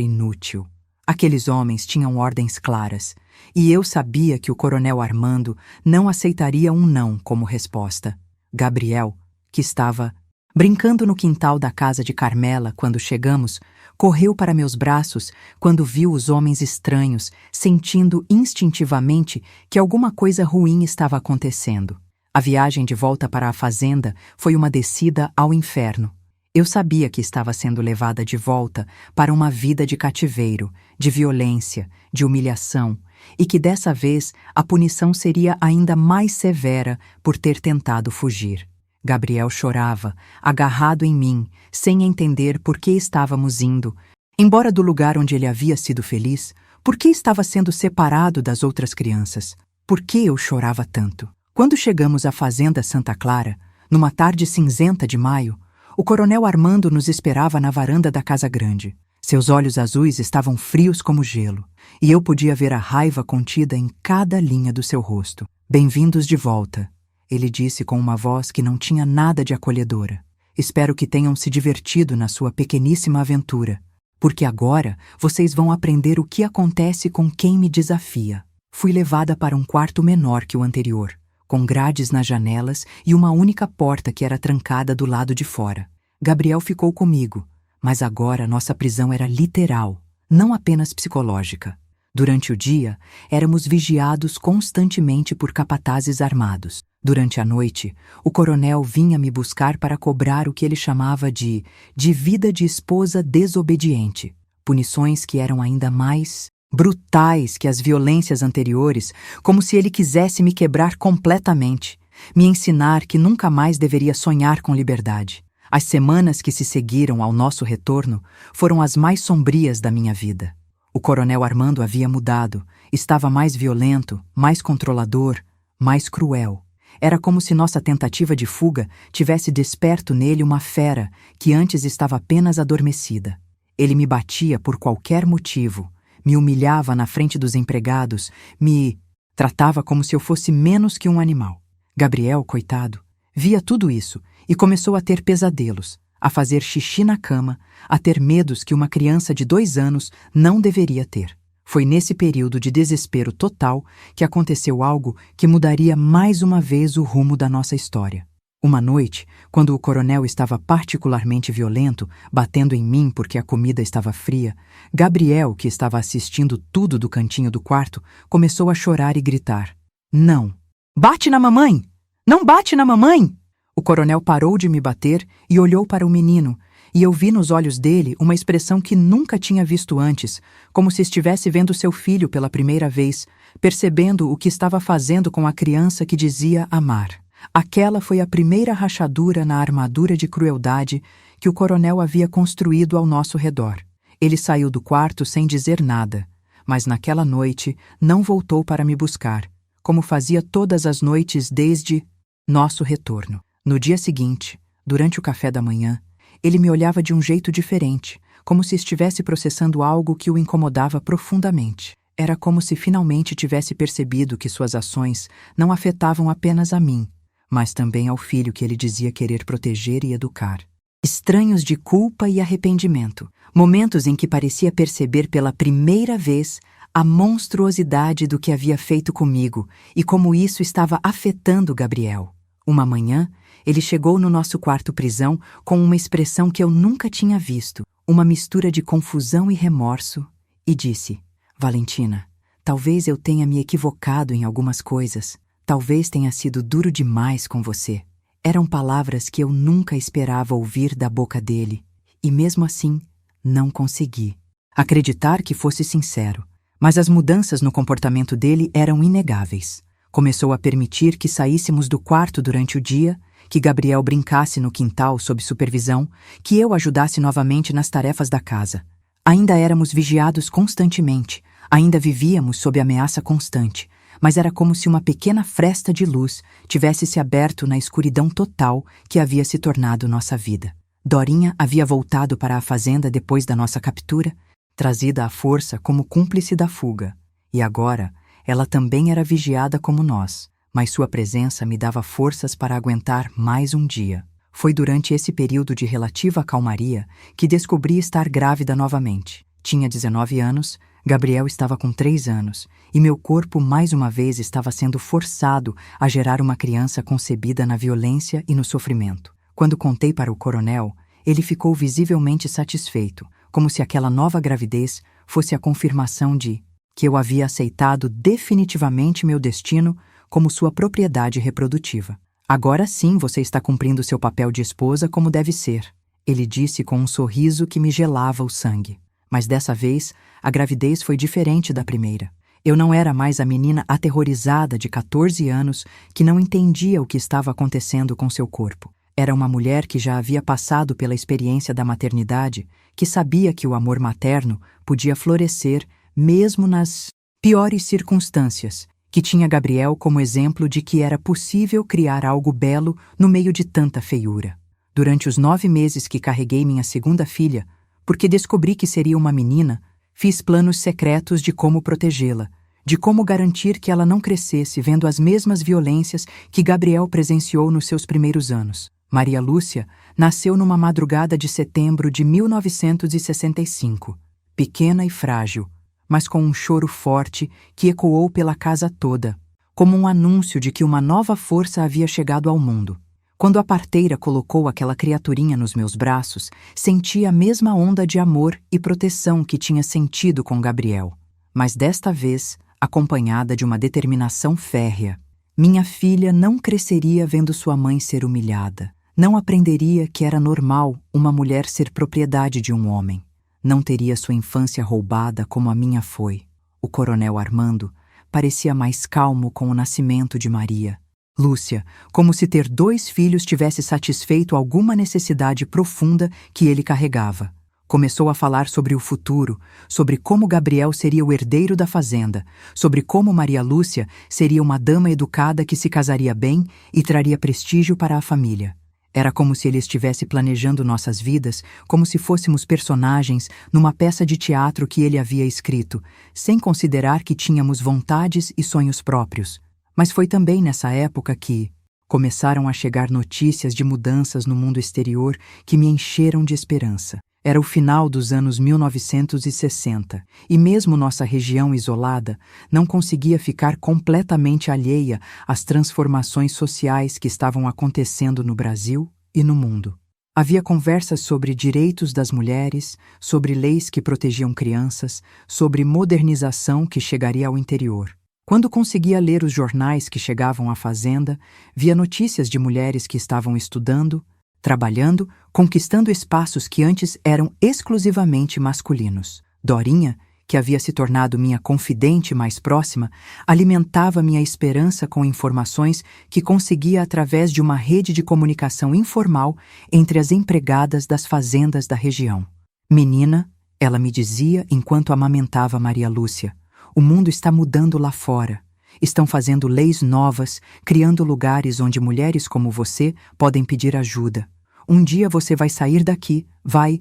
inútil. Aqueles homens tinham ordens claras, e eu sabia que o coronel Armando não aceitaria um não como resposta. Gabriel, que estava brincando no quintal da casa de Carmela quando chegamos, correu para meus braços quando viu os homens estranhos, sentindo instintivamente que alguma coisa ruim estava acontecendo. A viagem de volta para a fazenda foi uma descida ao inferno. Eu sabia que estava sendo levada de volta para uma vida de cativeiro, de violência, de humilhação, e que dessa vez a punição seria ainda mais severa por ter tentado fugir. Gabriel chorava, agarrado em mim, sem entender por que estávamos indo. Embora do lugar onde ele havia sido feliz, por que estava sendo separado das outras crianças? Por que eu chorava tanto? Quando chegamos à fazenda Santa Clara, numa tarde cinzenta de maio, o coronel Armando nos esperava na varanda da casa grande. Seus olhos azuis estavam frios como gelo, e eu podia ver a raiva contida em cada linha do seu rosto. Bem-vindos de volta, ele disse com uma voz que não tinha nada de acolhedora. Espero que tenham se divertido na sua pequeníssima aventura, porque agora vocês vão aprender o que acontece com quem me desafia. Fui levada para um quarto menor que o anterior, com grades nas janelas e uma única porta que era trancada do lado de fora. Gabriel ficou comigo, mas agora nossa prisão era literal, não apenas psicológica. Durante o dia, éramos vigiados constantemente por capatazes armados. Durante a noite, o coronel vinha me buscar para cobrar o que ele chamava de vida de esposa desobediente, punições que eram ainda mais brutais que as violências anteriores, como se ele quisesse me quebrar completamente, me ensinar que nunca mais deveria sonhar com liberdade. As semanas que se seguiram ao nosso retorno foram as mais sombrias da minha vida. O coronel Armando havia mudado, estava mais violento, mais controlador, mais cruel. Era como se nossa tentativa de fuga tivesse desperto nele uma fera que antes estava apenas adormecida. Ele me batia por qualquer motivo, me humilhava na frente dos empregados, me tratava como se eu fosse menos que um animal. Gabriel, coitado, via tudo isso e começou a ter pesadelos, a fazer xixi na cama, a ter medos que uma criança de 2 anos não deveria ter. Foi nesse período de desespero total que aconteceu algo que mudaria mais uma vez o rumo da nossa história. Uma noite, quando o coronel estava particularmente violento, batendo em mim porque a comida estava fria, Gabriel, que estava assistindo tudo do cantinho do quarto, começou a chorar e gritar: "Não! Bate na mamãe! Não bate na mamãe!" O coronel parou de me bater e olhou para o menino, e eu vi nos olhos dele uma expressão que nunca tinha visto antes, como se estivesse vendo seu filho pela primeira vez, percebendo o que estava fazendo com a criança que dizia amar. Aquela foi a primeira rachadura na armadura de crueldade que o coronel havia construído ao nosso redor. Ele saiu do quarto sem dizer nada, mas naquela noite não voltou para me buscar, como fazia todas as noites desde nosso retorno. No dia seguinte, durante o café da manhã, ele me olhava de um jeito diferente, como se estivesse processando algo que o incomodava profundamente. Era como se finalmente tivesse percebido que suas ações não afetavam apenas a mim, mas também ao filho que ele dizia querer proteger e educar. estranhos de culpa e arrependimento, momentos em que parecia perceber pela primeira vez a monstruosidade do que havia feito comigo e como isso estava afetando Gabriel. Uma manhã, ele chegou no nosso quarto-prisão com uma expressão que eu nunca tinha visto, uma mistura de confusão e remorso, e disse: Valentina, talvez eu tenha me equivocado em algumas coisas, talvez tenha sido duro demais com você. Eram palavras que eu nunca esperava ouvir da boca dele, e mesmo assim, não consegui acreditar que fosse sincero. Mas as mudanças no comportamento dele eram inegáveis. Começou a permitir que saíssemos do quarto durante o dia, que Gabriel brincasse no quintal sob supervisão, que eu ajudasse novamente nas tarefas da casa. Ainda éramos vigiados constantemente, ainda vivíamos sob ameaça constante, mas era como se uma pequena fresta de luz tivesse se aberto na escuridão total que havia se tornado nossa vida. Dorinha havia voltado para a fazenda depois da nossa captura, trazida à força como cúmplice da fuga, e agora ela também era vigiada como nós, mas sua presença me dava forças para aguentar mais um dia. Foi durante esse período de relativa calmaria que descobri estar grávida novamente. Tinha 19 anos, Gabriel estava com 3 anos, e meu corpo mais uma vez estava sendo forçado a gerar uma criança concebida na violência e no sofrimento. Quando contei para o coronel, ele ficou visivelmente satisfeito, como se aquela nova gravidez fosse a confirmação de que eu havia aceitado definitivamente meu destino como sua propriedade reprodutiva. Agora sim você está cumprindo seu papel de esposa como deve ser, ele disse com um sorriso que me gelava o sangue. Mas dessa vez, a gravidez foi diferente da primeira. Eu não era mais a menina aterrorizada de 14 anos que não entendia o que estava acontecendo com seu corpo. Era uma mulher que já havia passado pela experiência da maternidade, que sabia que o amor materno podia florescer mesmo nas piores circunstâncias, que tinha Gabriel como exemplo de que era possível criar algo belo no meio de tanta feiura. Durante os 9 meses que carreguei minha segunda filha, porque descobri que seria uma menina, fiz planos secretos de como protegê-la, de como garantir que ela não crescesse vendo as mesmas violências que Gabriel presenciou nos seus primeiros anos. Maria Lúcia nasceu numa madrugada de setembro de 1965, pequena e frágil, mas com um choro forte que ecoou pela casa toda, como um anúncio de que uma nova força havia chegado ao mundo. Quando a parteira colocou aquela criaturinha nos meus braços, senti a mesma onda de amor e proteção que tinha sentido com Gabriel, mas desta vez acompanhada de uma determinação férrea. Minha filha não cresceria vendo sua mãe ser humilhada, não aprenderia que era normal uma mulher ser propriedade de um homem, não teria sua infância roubada como a minha foi. O coronel Armando parecia mais calmo com o nascimento de Maria. Lúcia, como se ter 2 filhos tivesse satisfeito alguma necessidade profunda que ele carregava. Começou a falar sobre o futuro, sobre como Gabriel seria o herdeiro da fazenda, sobre como Maria Lúcia seria uma dama educada que se casaria bem e traria prestígio para a família. Era como se ele estivesse planejando nossas vidas como se fôssemos personagens numa peça de teatro que ele havia escrito, sem considerar que tínhamos vontades e sonhos próprios. Mas foi também nessa época que começaram a chegar notícias de mudanças no mundo exterior que me encheram de esperança. Era o final dos anos 1960, e mesmo nossa região isolada não conseguia ficar completamente alheia às transformações sociais que estavam acontecendo no Brasil e no mundo. Havia conversas sobre direitos das mulheres, sobre leis que protegiam crianças, sobre modernização que chegaria ao interior. Quando conseguia ler os jornais que chegavam à fazenda, via notícias de mulheres que estavam estudando, trabalhando, conquistando espaços que antes eram exclusivamente masculinos. Dorinha, que havia se tornado minha confidente mais próxima, alimentava minha esperança com informações que conseguia através de uma rede de comunicação informal entre as empregadas das fazendas da região. Menina, ela me dizia enquanto amamentava Maria Lúcia, o mundo está mudando lá fora. Estão fazendo leis novas, criando lugares onde mulheres como você podem pedir ajuda. Um dia você vai sair daqui, vai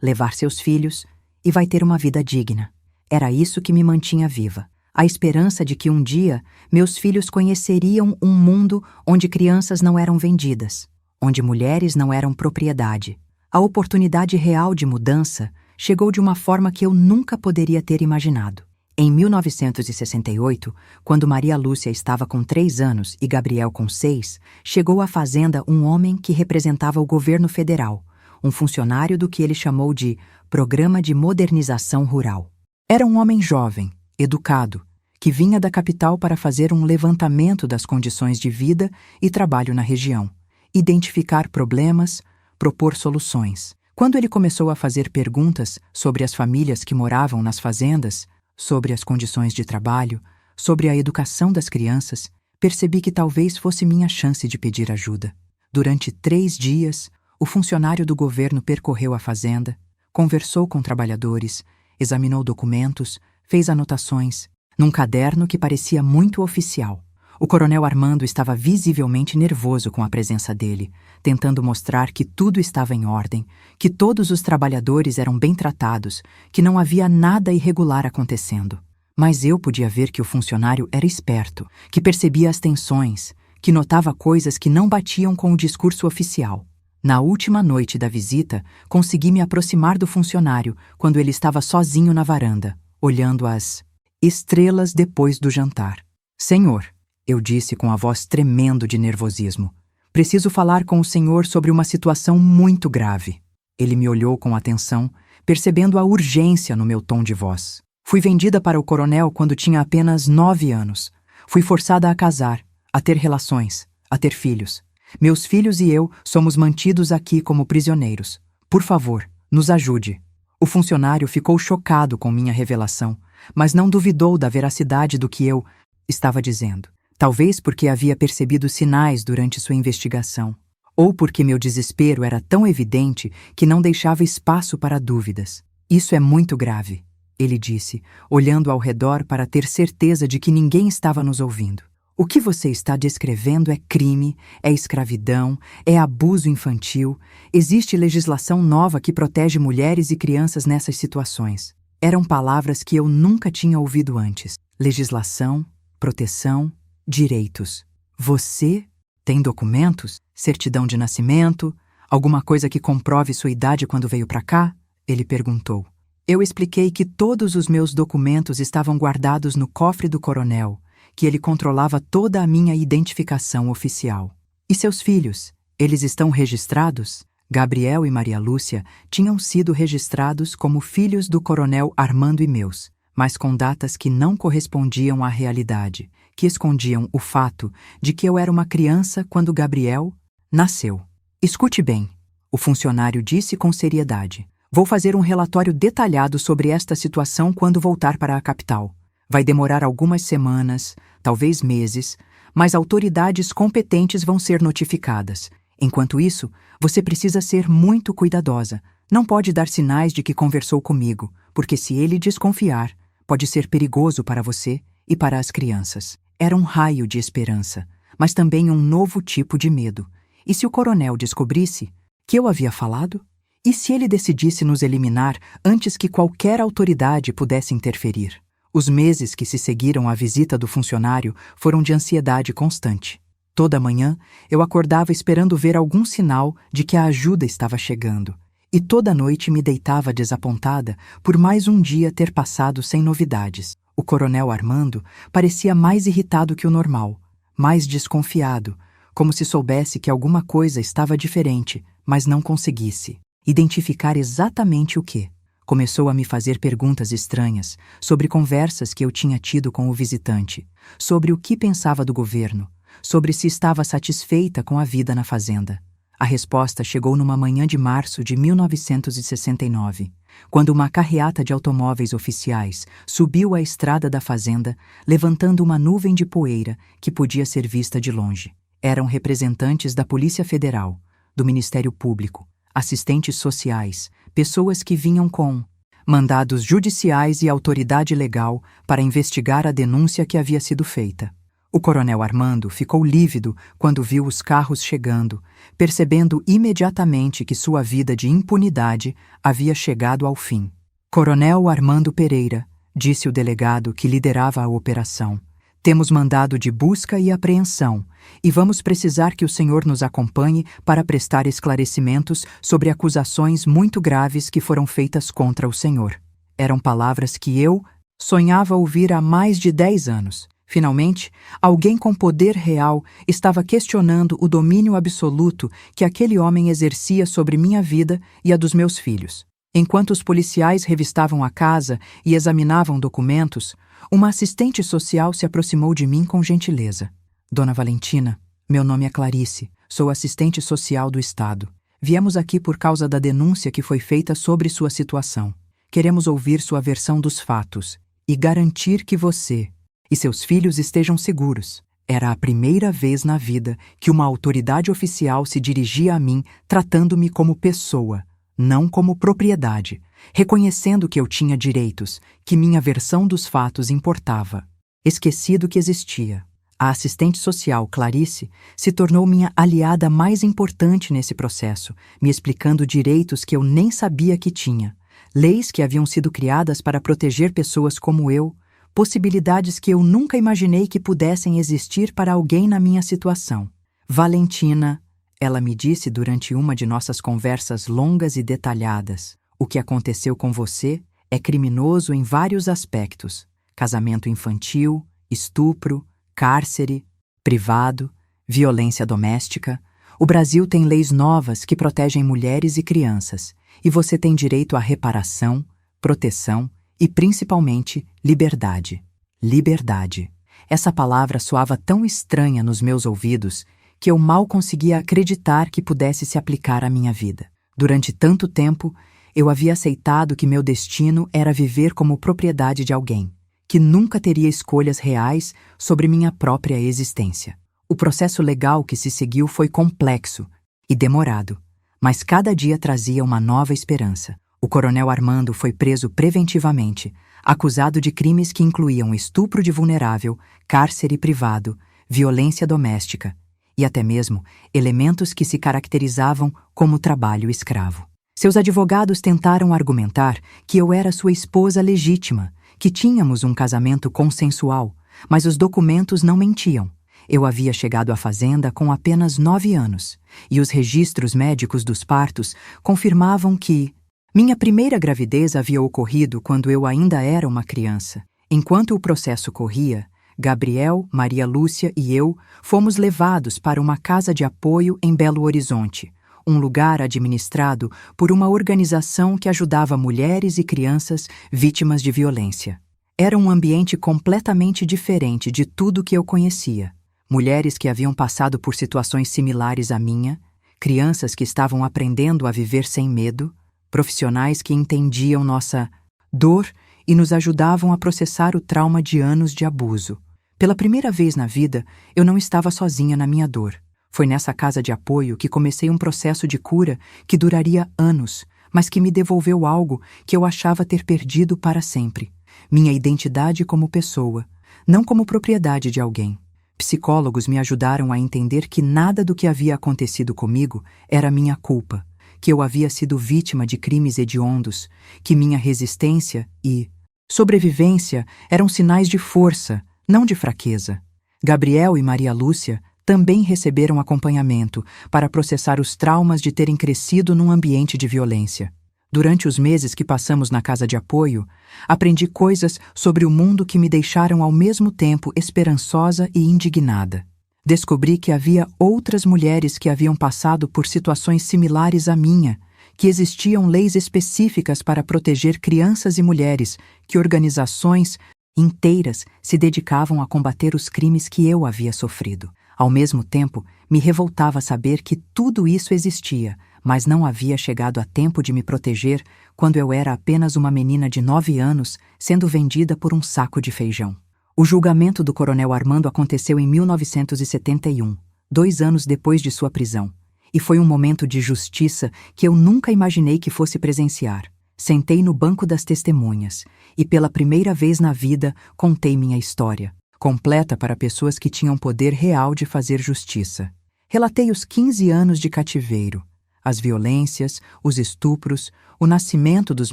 levar seus filhos e vai ter uma vida digna. Era isso que me mantinha viva. A esperança de que um dia meus filhos conheceriam um mundo onde crianças não eram vendidas, onde mulheres não eram propriedade. A oportunidade real de mudança chegou de uma forma que eu nunca poderia ter imaginado. Em 1968, quando Maria Lúcia estava com 3 anos e Gabriel com 6, chegou à fazenda um homem que representava o governo federal, um funcionário do que ele chamou de Programa de Modernização Rural. Era um homem jovem, educado, que vinha da capital para fazer um levantamento das condições de vida e trabalho na região, identificar problemas, propor soluções. Quando ele começou a fazer perguntas sobre as famílias que moravam nas fazendas, sobre as condições de trabalho, sobre a educação das crianças, percebi que talvez fosse minha chance de pedir ajuda. Durante 3 dias, o funcionário do governo percorreu a fazenda, conversou com trabalhadores, examinou documentos, fez anotações, num caderno que parecia muito oficial. O coronel Armando estava visivelmente nervoso com a presença dele, tentando mostrar que tudo estava em ordem, que todos os trabalhadores eram bem tratados, que não havia nada irregular acontecendo. Mas eu podia ver que o funcionário era esperto, que percebia as tensões, que notava coisas que não batiam com o discurso oficial. Na última noite da visita, consegui me aproximar do funcionário quando ele estava sozinho na varanda, olhando as estrelas depois do jantar. Senhor, eu disse com a voz tremendo de nervosismo, preciso falar com o senhor sobre uma situação muito grave. Ele me olhou com atenção, percebendo a urgência no meu tom de voz. Fui vendida para o coronel quando tinha apenas 9 anos. Fui forçada a casar, a ter relações, a ter filhos. Meus filhos e eu somos mantidos aqui como prisioneiros. Por favor, nos ajude. O funcionário ficou chocado com minha revelação, mas não duvidou da veracidade do que eu estava dizendo. Talvez porque havia percebido sinais durante sua investigação, ou porque meu desespero era tão evidente que não deixava espaço para dúvidas. Isso é muito grave, ele disse, olhando ao redor para ter certeza de que ninguém estava nos ouvindo. O que você está descrevendo é crime, é escravidão, é abuso infantil. Existe legislação nova que protege mulheres e crianças nessas situações. Eram palavras que eu nunca tinha ouvido antes. Legislação, proteção, direitos. Você tem documentos? Certidão de nascimento? Alguma coisa que comprove sua idade quando veio para cá? Ele perguntou. Eu expliquei que todos os meus documentos estavam guardados no cofre do coronel, que ele controlava toda a minha identificação oficial. E seus filhos? Eles estão registrados? Gabriel e Maria Lúcia tinham sido registrados como filhos do coronel Armando e meus, mas com datas que não correspondiam à realidade, que escondiam o fato de que eu era uma criança quando Gabriel nasceu. Escute bem, o funcionário disse com seriedade. Vou fazer um relatório detalhado sobre esta situação quando voltar para a capital. Vai demorar algumas semanas, talvez meses, mas autoridades competentes vão ser notificadas. Enquanto isso, você precisa ser muito cuidadosa. Não pode dar sinais de que conversou comigo, porque se ele desconfiar, pode ser perigoso para você e para as crianças. Era um raio de esperança, mas também um novo tipo de medo. E se o coronel descobrisse que eu havia falado? E se ele decidisse nos eliminar antes que qualquer autoridade pudesse interferir? Os meses que se seguiram à visita do funcionário foram de ansiedade constante. Toda manhã, eu acordava esperando ver algum sinal de que a ajuda estava chegando. E toda noite me deitava desapontada por mais um dia ter passado sem novidades. O coronel Armando parecia mais irritado que o normal, mais desconfiado, como se soubesse que alguma coisa estava diferente, mas não conseguisse identificar exatamente o que. Começou a me fazer perguntas estranhas sobre conversas que eu tinha tido com o visitante, sobre o que pensava do governo, sobre se estava satisfeita com a vida na fazenda. A resposta chegou numa manhã de março de 1969, quando uma carreata de automóveis oficiais subiu a estrada da fazenda, levantando uma nuvem de poeira que podia ser vista de longe. Eram representantes da Polícia Federal, do Ministério Público, assistentes sociais, pessoas que vinham com mandados judiciais e autoridade legal para investigar a denúncia que havia sido feita. O coronel Armando ficou lívido quando viu os carros chegando, percebendo imediatamente que sua vida de impunidade havia chegado ao fim. Coronel Armando Pereira, disse o delegado que liderava a operação, Temos mandado de busca e apreensão, e vamos precisar que o Senhor nos acompanhe para prestar esclarecimentos sobre acusações muito graves que foram feitas contra o Senhor. Eram palavras que eu sonhava ouvir há mais de 10 anos. Finalmente, alguém com poder real estava questionando o domínio absoluto que aquele homem exercia sobre minha vida e a dos meus filhos. Enquanto os policiais revistavam a casa e examinavam documentos, uma assistente social se aproximou de mim com gentileza. Dona Valentina, meu nome é Clarice, sou assistente social do Estado. Viemos aqui por causa da denúncia que foi feita sobre sua situação. Queremos ouvir sua versão dos fatos e garantir que você e seus filhos estejam seguros. Era a primeira vez na vida que uma autoridade oficial se dirigia a mim tratando-me como pessoa, não como propriedade, reconhecendo que eu tinha direitos, que minha versão dos fatos importava. Esquecido que existia. A assistente social, Clarice, se tornou minha aliada mais importante nesse processo, me explicando direitos que eu nem sabia que tinha, leis que haviam sido criadas para proteger pessoas como eu, possibilidades que eu nunca imaginei que pudessem existir para alguém na minha situação. Valentina, ela me disse durante uma de nossas conversas longas e detalhadas, o que aconteceu com você é criminoso em vários aspectos: casamento infantil, estupro, cárcere, privado, violência doméstica. O Brasil tem leis novas que protegem mulheres e crianças, e você tem direito à reparação, proteção e, principalmente, liberdade. Liberdade. Essa palavra soava tão estranha nos meus ouvidos que eu mal conseguia acreditar que pudesse se aplicar à minha vida. Durante tanto tempo, eu havia aceitado que meu destino era viver como propriedade de alguém, que nunca teria escolhas reais sobre minha própria existência. O processo legal que se seguiu foi complexo e demorado, mas cada dia trazia uma nova esperança. O coronel Armando foi preso preventivamente, acusado de crimes que incluíam estupro de vulnerável, cárcere privado, violência doméstica e até mesmo elementos que se caracterizavam como trabalho escravo. Seus advogados tentaram argumentar que eu era sua esposa legítima, que tínhamos um casamento consensual, mas os documentos não mentiam. Eu havia chegado à fazenda com apenas 9 anos, e os registros médicos dos partos confirmavam que minha primeira gravidez havia ocorrido quando eu ainda era uma criança. Enquanto o processo corria, Gabriel, Maria Lúcia e eu fomos levados para uma casa de apoio em Belo Horizonte, um lugar administrado por uma organização que ajudava mulheres e crianças vítimas de violência. Era um ambiente completamente diferente de tudo que eu conhecia. Mulheres que haviam passado por situações similares à minha, crianças que estavam aprendendo a viver sem medo, profissionais que entendiam nossa dor e nos ajudavam a processar o trauma de anos de abuso. Pela primeira vez na vida, eu não estava sozinha na minha dor. Foi nessa casa de apoio que comecei um processo de cura que duraria anos, mas que me devolveu algo que eu achava ter perdido para sempre: minha identidade como pessoa, não como propriedade de alguém. Psicólogos me ajudaram a entender que nada do que havia acontecido comigo era minha culpa, que eu havia sido vítima de crimes hediondos, que minha resistência e sobrevivência eram sinais de força, não de fraqueza. Gabriel e Maria Lúcia também receberam acompanhamento para processar os traumas de terem crescido num ambiente de violência. Durante os meses que passamos na casa de apoio, aprendi coisas sobre o mundo que me deixaram ao mesmo tempo esperançosa e indignada. Descobri que havia outras mulheres que haviam passado por situações similares à minha, que existiam leis específicas para proteger crianças e mulheres, que organizações inteiras se dedicavam a combater os crimes que eu havia sofrido. Ao mesmo tempo, me revoltava saber que tudo isso existia, mas não havia chegado a tempo de me proteger quando eu era apenas uma menina de 9 anos sendo vendida por um saco de feijão. O julgamento do coronel Armando aconteceu em 1971, 2 anos depois de sua prisão, e foi um momento de justiça que eu nunca imaginei que fosse presenciar. Sentei no banco das testemunhas e, pela primeira vez na vida, contei minha história, completa para pessoas que tinham poder real de fazer justiça. Relatei os 15 anos de cativeiro, as violências, os estupros, o nascimento dos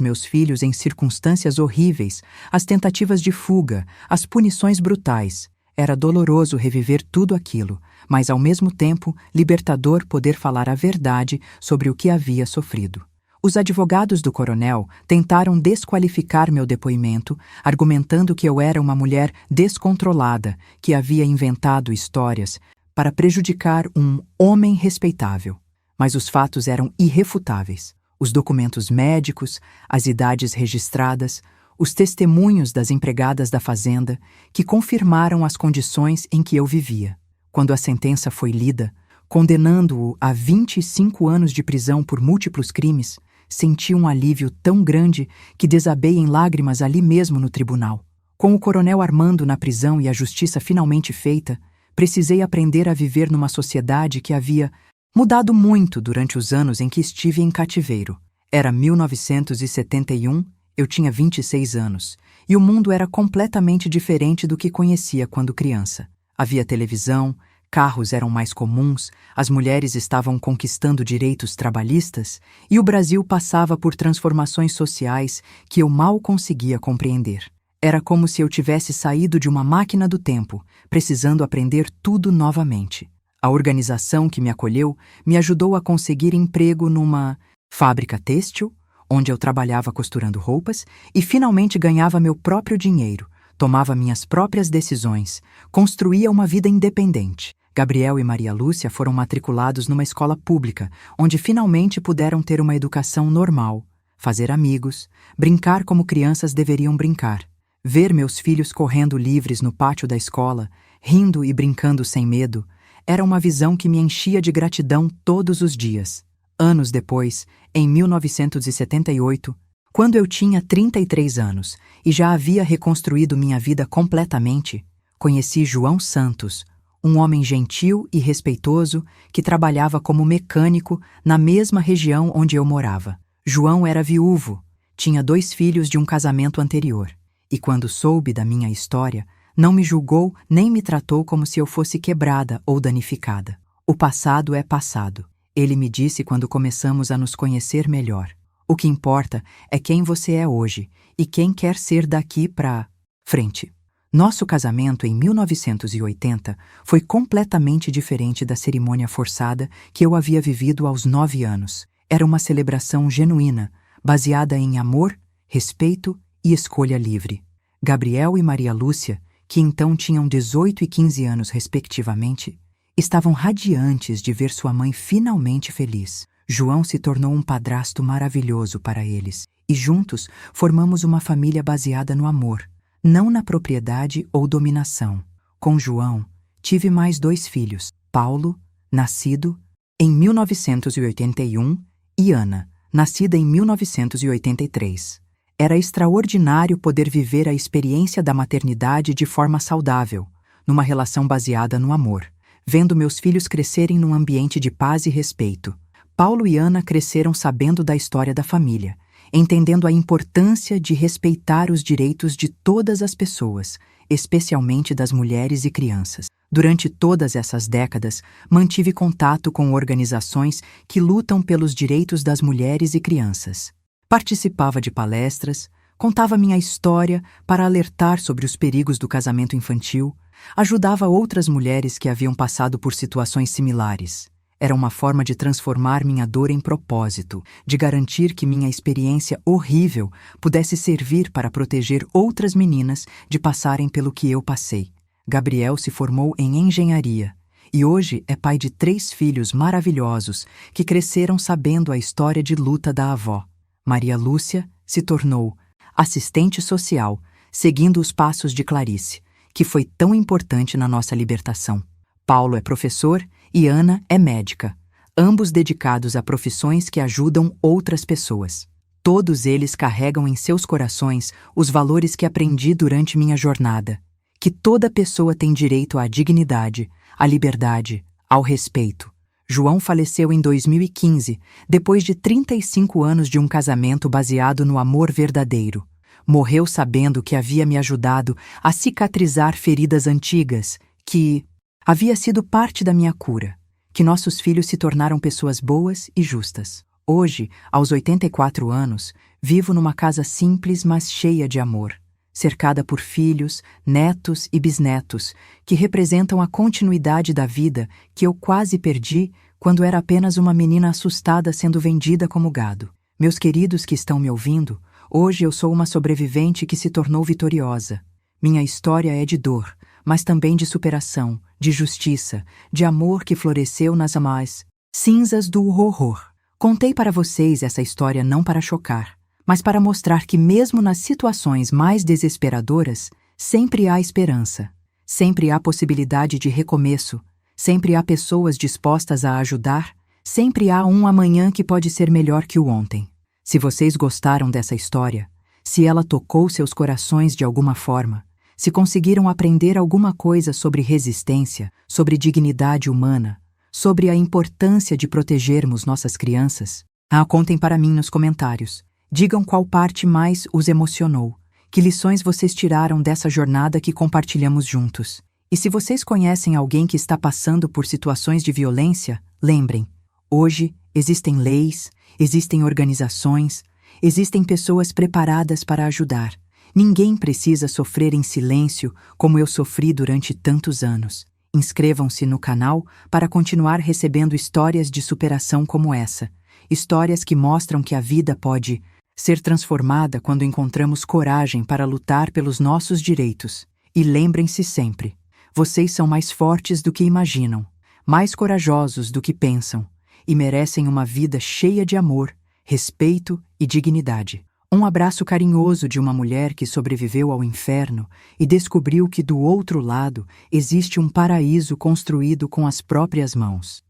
meus filhos em circunstâncias horríveis, as tentativas de fuga, as punições brutais. Era doloroso reviver tudo aquilo, mas ao mesmo tempo libertador poder falar a verdade sobre o que havia sofrido. Os advogados do coronel tentaram desqualificar meu depoimento, argumentando que eu era uma mulher descontrolada que havia inventado histórias para prejudicar um homem respeitável. Mas os fatos eram irrefutáveis. Os documentos médicos, as idades registradas, os testemunhos das empregadas da fazenda, que confirmaram as condições em que eu vivia. Quando a sentença foi lida, condenando-o a 25 anos de prisão por múltiplos crimes, senti um alívio tão grande que desabei em lágrimas ali mesmo no tribunal. Com o coronel Armando na prisão e a justiça finalmente feita, precisei aprender a viver numa sociedade que havia mudado muito durante os anos em que estive em cativeiro. Era 1971, eu tinha 26 anos, e o mundo era completamente diferente do que conhecia quando criança. Havia televisão, carros eram mais comuns, as mulheres estavam conquistando direitos trabalhistas e o Brasil passava por transformações sociais que eu mal conseguia compreender. Era como se eu tivesse saído de uma máquina do tempo, precisando aprender tudo novamente. A organização que me acolheu me ajudou a conseguir emprego numa fábrica têxtil, onde eu trabalhava costurando roupas e finalmente ganhava meu próprio dinheiro, tomava minhas próprias decisões, construía uma vida independente. Gabriel e Maria Lúcia foram matriculados numa escola pública, onde finalmente puderam ter uma educação normal, fazer amigos, brincar como crianças deveriam brincar. Ver meus filhos correndo livres no pátio da escola, rindo e brincando sem medo, era uma visão que me enchia de gratidão todos os dias. Anos depois, em 1978, quando eu tinha 33 anos e já havia reconstruído minha vida completamente, conheci João Santos, um homem gentil e respeitoso que trabalhava como mecânico na mesma região onde eu morava. João era viúvo, tinha 2 filhos de um casamento anterior, e quando soube da minha história, não me julgou nem me tratou como se eu fosse quebrada ou danificada. O passado é passado, ele me disse quando começamos a nos conhecer melhor. O que importa é quem você é hoje e quem quer ser daqui pra frente. Nosso casamento em 1980 foi completamente diferente da cerimônia forçada que eu havia vivido aos 9 anos. Era uma celebração genuína, baseada em amor, respeito e escolha livre. Gabriel e Maria Lúcia, que então tinham 18 e 15 anos respectivamente, estavam radiantes de ver sua mãe finalmente feliz. João se tornou um padrasto maravilhoso para eles, e juntos formamos uma família baseada no amor, não na propriedade ou dominação. Com João, tive mais 2 filhos, Paulo, nascido em 1981, e Ana, nascida em 1983. Era extraordinário poder viver a experiência da maternidade de forma saudável, numa relação baseada no amor, vendo meus filhos crescerem num ambiente de paz e respeito. Paulo e Ana cresceram sabendo da história da família, entendendo a importância de respeitar os direitos de todas as pessoas, especialmente das mulheres e crianças. Durante todas essas décadas, mantive contato com organizações que lutam pelos direitos das mulheres e crianças. Participava de palestras, contava minha história para alertar sobre os perigos do casamento infantil, ajudava outras mulheres que haviam passado por situações similares. Era uma forma de transformar minha dor em propósito, de garantir que minha experiência horrível pudesse servir para proteger outras meninas de passarem pelo que eu passei. Gabriel se formou em engenharia e hoje é pai de 3 filhos maravilhosos que cresceram sabendo a história de luta da avó. Maria Lúcia se tornou assistente social, seguindo os passos de Clarice, que foi tão importante na nossa libertação. Paulo é professor e Ana é médica, ambos dedicados a profissões que ajudam outras pessoas. Todos eles carregam em seus corações os valores que aprendi durante minha jornada, que toda pessoa tem direito à dignidade, à liberdade, ao respeito. João faleceu em 2015, depois de 35 anos de um casamento baseado no amor verdadeiro. Morreu sabendo que havia me ajudado a cicatrizar feridas antigas, que havia sido parte da minha cura, que nossos filhos se tornaram pessoas boas e justas. Hoje, aos 84 anos, vivo numa casa simples, mas cheia de amor. cercada por filhos, netos e bisnetos, que representam a continuidade da vida que eu quase perdi quando era apenas uma menina assustada sendo vendida como gado. Meus queridos que estão me ouvindo, hoje eu sou uma sobrevivente que se tornou vitoriosa. Minha história é de dor, mas também de superação, de justiça, de amor que floresceu nas mais cinzas do horror. Contei para vocês essa história não para chocar, mas para mostrar que mesmo nas situações mais desesperadoras, sempre há esperança, sempre há possibilidade de recomeço, sempre há pessoas dispostas a ajudar, sempre há um amanhã que pode ser melhor que o ontem. Se vocês gostaram dessa história, se ela tocou seus corações de alguma forma, se conseguiram aprender alguma coisa sobre resistência, sobre dignidade humana, sobre a importância de protegermos nossas crianças, contem para mim nos comentários. Digam qual parte mais os emocionou, que lições vocês tiraram dessa jornada que compartilhamos juntos. E se vocês conhecem alguém que está passando por situações de violência, lembrem, hoje existem leis, existem organizações, existem pessoas preparadas para ajudar. Ninguém precisa sofrer em silêncio como eu sofri durante tantos anos. Inscrevam-se no canal para continuar recebendo histórias de superação como essa. Histórias que mostram que a vida pode ser transformada quando encontramos coragem para lutar pelos nossos direitos. E lembrem-se sempre, vocês são mais fortes do que imaginam, mais corajosos do que pensam, e merecem uma vida cheia de amor, respeito e dignidade. Um abraço carinhoso de uma mulher que sobreviveu ao inferno e descobriu que do outro lado existe um paraíso construído com as próprias mãos.